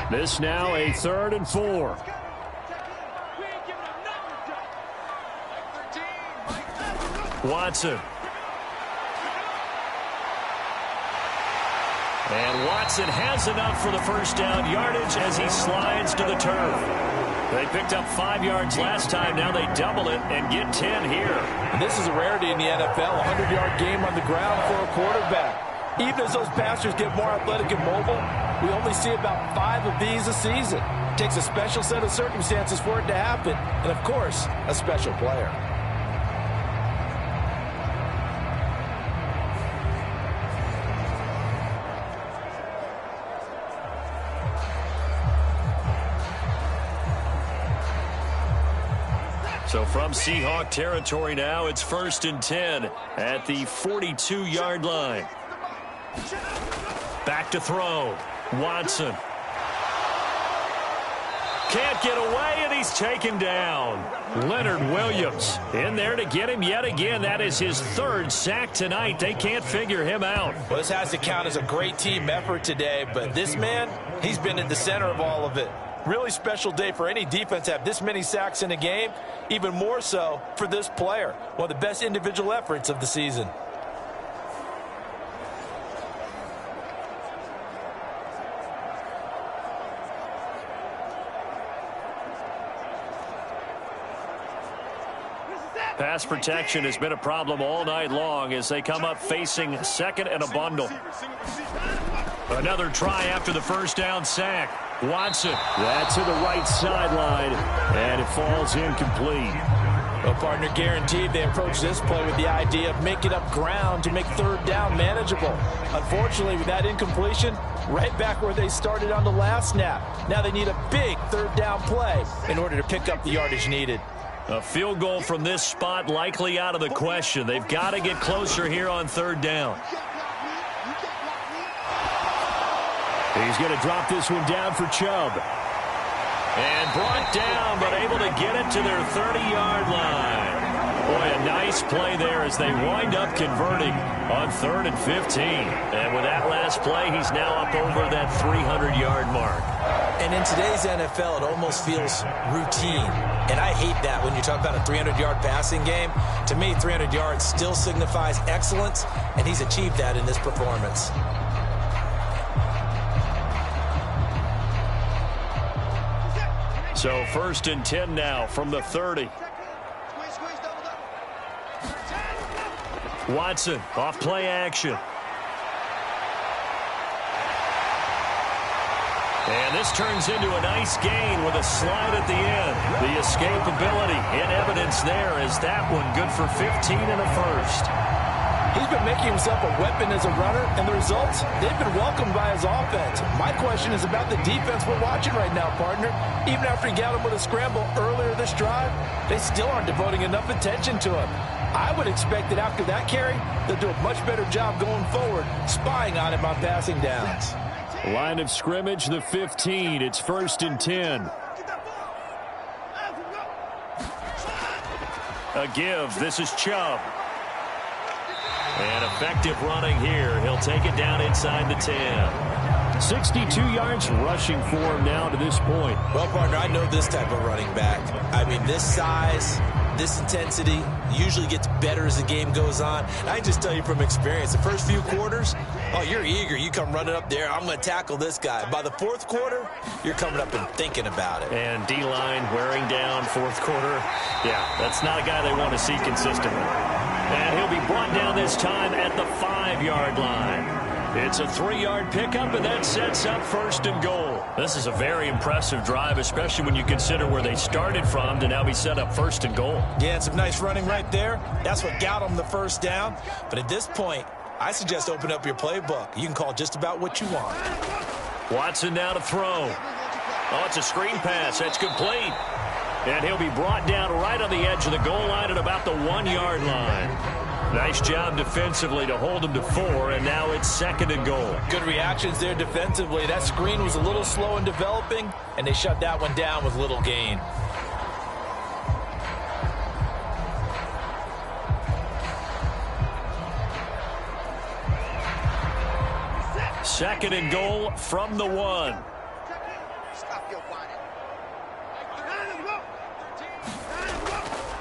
S4: This now a 3rd and 4.
S1: Watson. And Watson has enough for the 1st down yardage as he slides to the turf. They picked up 5 yards last time. Now they double it and get 10 here.
S2: And this is a rarity in the NFL, a 100-yard game on the ground for a quarterback. Even as those passers get more athletic and mobile, we only see about 5 of these a season. It takes a special set of circumstances for it to happen, and of course, a special player.
S1: So from Seahawk territory now, it's 1st and 10 at the 42-yard line. Back to throw. Watson. Can't get away, and he's taken down. Leonard Williams in there to get him yet again. That is his 3rd sack tonight. They can't figure him out.
S2: Well, this has to count as a great team effort today, but this man, he's been at the center of all of it. Really special day for any defense to have this many sacks in a game, even more so for this player. One of the best individual efforts of the season.
S1: Pass protection has been a problem all night long as they come up facing 2nd and a bundle. Another try after the first down sack. Watson.
S4: That's to the right sideline, and it falls incomplete.
S2: Well, partner, guaranteed they approach this play with the idea of making up ground to make 3rd down manageable. Unfortunately, with that incompletion, right back where they started on the last snap. Now they need a big 3rd down play in order to pick up the yardage needed.
S1: A field goal from this spot likely out of the question. They've got to get closer here on 3rd down.
S4: He's going to drop this one down for Chubb.
S1: And brought down, but able to get it to their 30-yard line. Boy, a nice play there as they wind up converting on 3rd and 15. And with that last play, he's now up over that 300-yard mark.
S2: And in today's NFL, it almost feels routine. And I hate that when you talk about a 300-yard passing game. To me, 300 yards still signifies excellence, and he's achieved that in this performance.
S1: So 1st and 10 now from the 30. Watson off play action. And this turns into a nice gain with a slide at the end. The escapability in evidence there as that one good for 15 and a 1st.
S2: He's been making himself a weapon as a runner, and the results, they've been welcomed by his offense. My question is about the defense we're watching right now, partner. Even after he got him with a scramble earlier this drive, they still aren't devoting enough attention to him. I would expect that after that carry, they'll do a much better job going forward, spying on him on passing downs.
S4: Line of scrimmage, the 15. It's 1st and 10.
S1: A give. This is Chubb. And effective running here. He'll take it down inside the 10.
S4: 62 yards rushing for him now to this point.
S2: Well, partner, I know this type of running back. I mean, this size, this intensity usually gets better as the game goes on. And I can just tell you from experience, the first few quarters, oh, you're eager. You come running up there, I'm going to tackle this guy. By the 4th quarter, you're coming up and thinking about it.
S1: And D-line wearing down 4th quarter. Yeah, that's not a guy they want to see consistently. And he'll be brought down this time at the 5-yard line. It's a 3-yard pickup, and that sets up 1st and goal. This is a very impressive drive, especially when you consider where they started from to now be set up 1st and goal.
S2: Yeah, some nice running right there. That's what got them the 1st down. But at this point, I suggest open up your playbook. You can call just about what you want.
S1: Watson now to throw. Oh, it's a screen pass. That's complete. And he'll be brought down right on the edge of the goal line at about the 1-yard line. Nice job defensively to hold him to 4, and now it's 2nd and goal.
S2: Good reactions there defensively. That screen was a little slow in developing, and they shut that one down with little gain.
S1: Second and goal from the 1.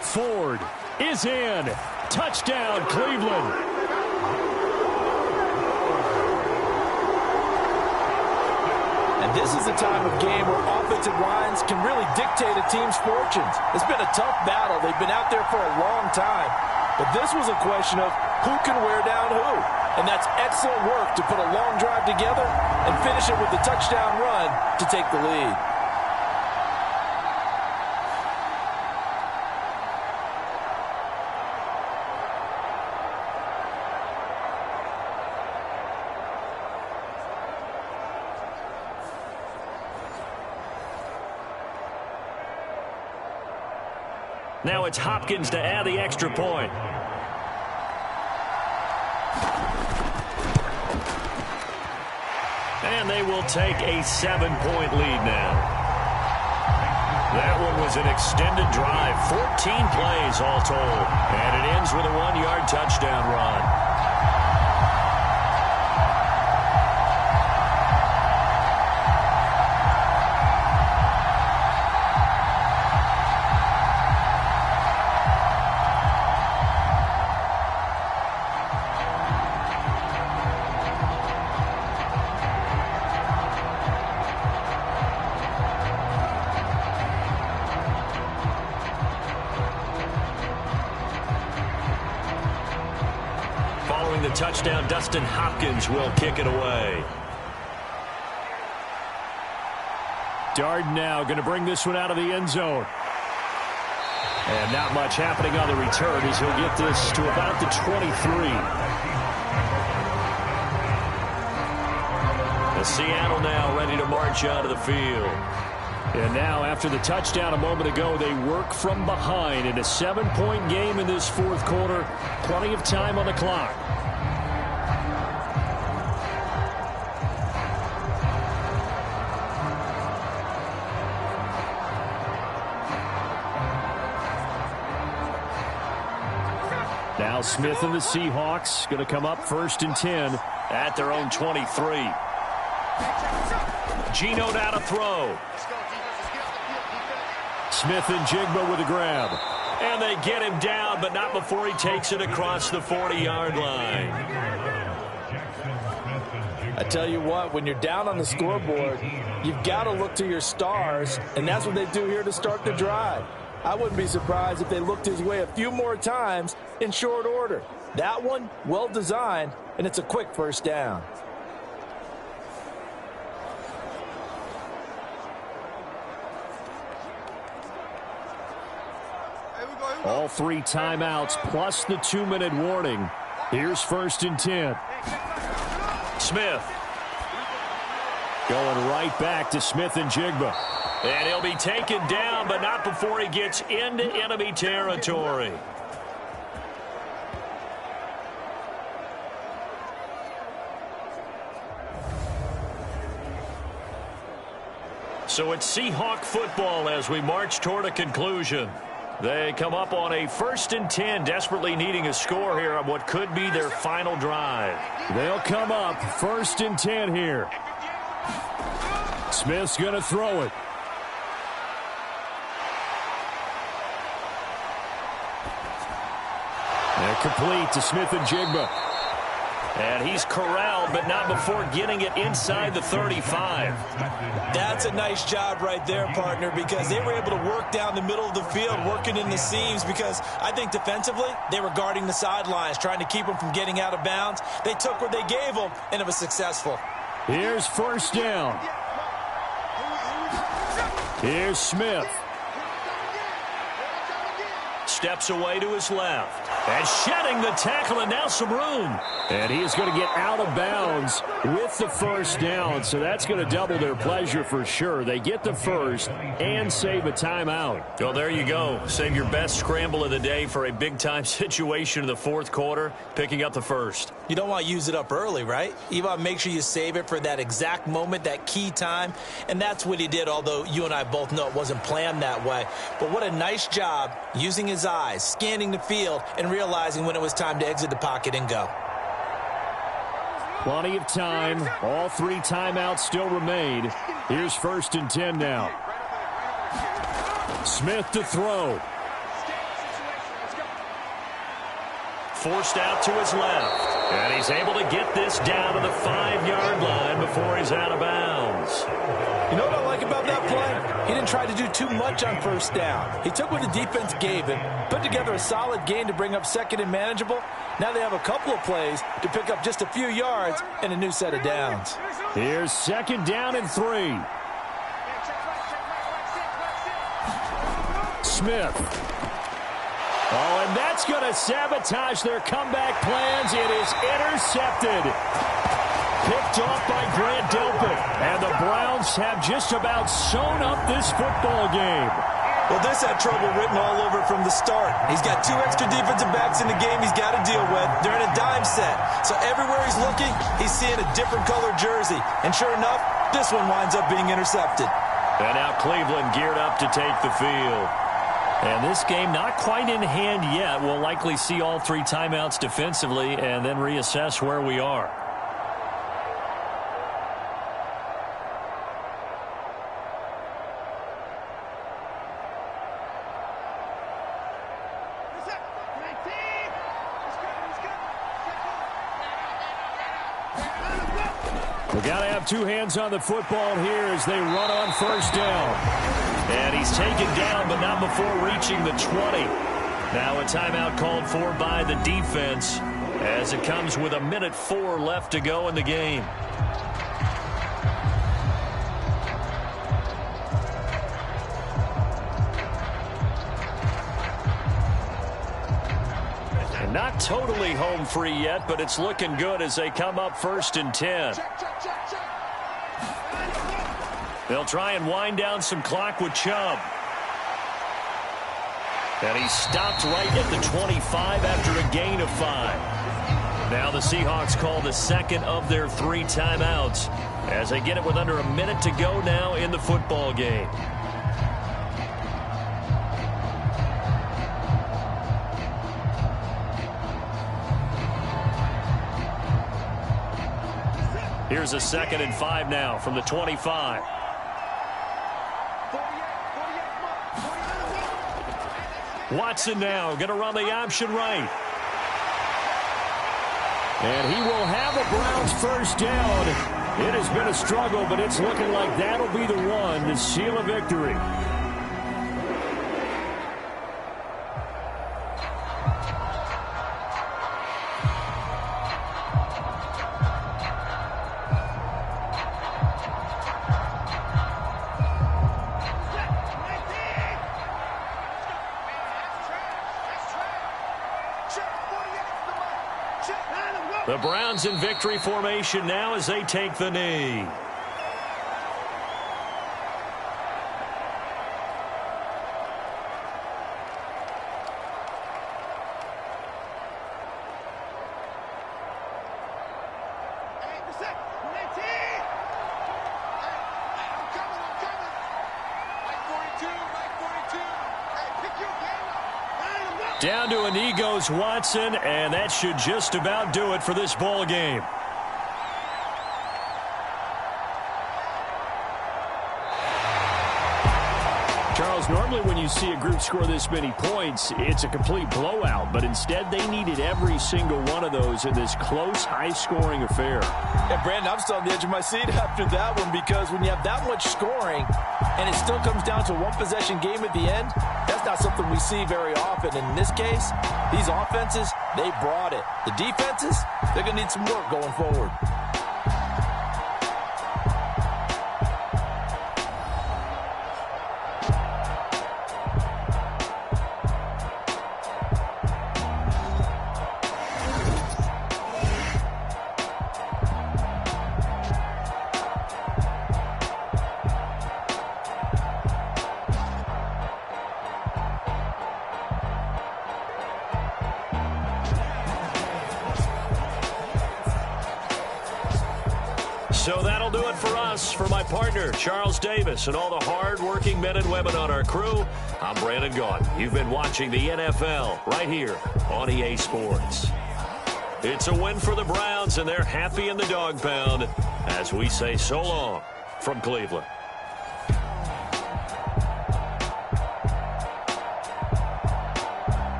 S4: Ford is in. Touchdown, Cleveland.
S2: And this is the time of game where offensive lines can really dictate a team's fortunes. It's been a tough battle. They've been out there for a long time. But this was a question of who can wear down who. And that's excellent work to put a long drive together and finish it with a touchdown run to take the lead.
S1: Now it's Hopkins to add the extra point. And they will take a 7-point lead now. That one was an extended drive, 14 plays all told. And it ends with a 1-yard touchdown run. The touchdown, Dustin Hopkins will kick it away.
S4: Darden now going to bring this one out of the end zone. And not much happening on the return as he'll get this to about the 23.
S1: Seattle now ready to march out of the field.
S4: And now after the touchdown a moment ago, they work from behind in a 7-point game in this fourth quarter. Plenty of time on the clock. Now Smith and the Seahawks going to come up 1st and 10
S1: at their own 23. Geno now to throw.
S4: Smith and Jigba with a grab.
S1: And they get him down, but not before he takes it across the 40-yard line.
S2: I tell you what, when you're down on the scoreboard, you've got to look to your stars, and that's what they do here to start the drive. I wouldn't be surprised if they looked his way a few more times in short order. That one, well designed, and it's a quick first down.
S4: All 3 timeouts plus the 2-minute warning. Here's 1st and 10.
S1: Smith.
S4: Going right back to Smith and Jigba.
S1: And he'll be taken down, but not before he gets into enemy territory. So it's Seahawk football as we march toward a conclusion. They come up on a 1st and 10, desperately needing a score here on what could be their final drive.
S4: They'll come up 1st and 10 here. Smith's going to throw it. And complete to Smith and Jigba.
S1: And he's corralled, but not before getting it inside the 35.
S3: That's a nice job right there, partner, because they were able to work down the middle of the field, working in the seams, because I think defensively they were guarding the sidelines, trying to keep them from getting out of bounds. They took what they gave them, and it was successful.
S4: Here's 1st down. Here's Smith.
S1: Steps away to his left. And shedding the tackle, and now some room.
S4: And he is going to get out of bounds with the 1st down, so that's going to double their pleasure for sure. They get the 1st and save a timeout.
S1: Well, there you go. Save your best scramble of the day for a big-time situation in the 4th quarter, picking up the 1st.
S3: You don't want to use it up early, right? You want to make sure you save it for that exact moment, that key time, and that's what he did, although you and I both know it wasn't planned that way. But what a nice job using his eyes, scanning the field, and realizing when it was time to exit the pocket and go.
S4: Plenty of time. All 3 timeouts still remain. Here's 1st and 10 now. Smith to throw.
S1: Forced out to his left. And he's able to get this down to the 5-yard line before he's out of bounds.
S2: You know what I like about that play? He didn't try to do too much on first down. He took what the defense gave him, put together a solid gain to bring up second and manageable. Now they have a couple of plays to pick up just a few yards and a new set of downs.
S4: Here's 2nd down and 3. Smith. Oh, and that's going to sabotage their comeback plans. It is intercepted. Picked off by Grant Delpit. And the Browns have just about sewn up this football game.
S3: Well, this had trouble written all over from the start. He's got 2 extra defensive backs in the game he's got to deal with. They're in a dime set. So everywhere he's looking, he's seeing a different color jersey. And sure enough, this one winds up being intercepted.
S1: And now Cleveland geared up to take the field.
S4: And this game not quite in hand yet. We'll likely see all 3 timeouts defensively and then reassess where we are. We got to have 2 hands on the football here as they run on first down.
S1: And he's taken down, but not before reaching the 20. Now a timeout called for by the defense as it comes with 1:04 left to go in the game. And not totally home free yet, but it's looking good as they come up 1st and 10. They'll try and wind down some clock with Chubb. And he stopped right at the 25 after a gain of 5. Now the Seahawks call the 2nd of their 3 timeouts as they get it with under a minute to go now in the football game. Here's a 2nd and 5 now from the 25. Watson now going to run the option right.
S4: And he will have a Browns first down. It has been a struggle, but it's looking like that'll be the one to seal a victory.
S1: The Browns in victory formation now as they take the knee. Down to a knee goes Watson, and that should just about do it for this ball game.
S4: Charles, normally when you see a group score this many points, it's a complete blowout, but instead they needed every single one of those in this close, high-scoring affair.
S2: And Brandon, I'm still on the edge of my seat after that one because when you have that much scoring and it still comes down to a one-possession game at the end, that's not something we see very often. And in this case, these offenses, they brought it. The defenses, they're going to need some work going forward.
S1: So that'll do it for us. For my partner, Charles Davis, and all the hard-working men and women on our crew, I'm Brandon Gaudin. You've been watching the NFL right here on EA Sports. It's a win for the Browns, and they're happy in the dog pound as we say so long from Cleveland.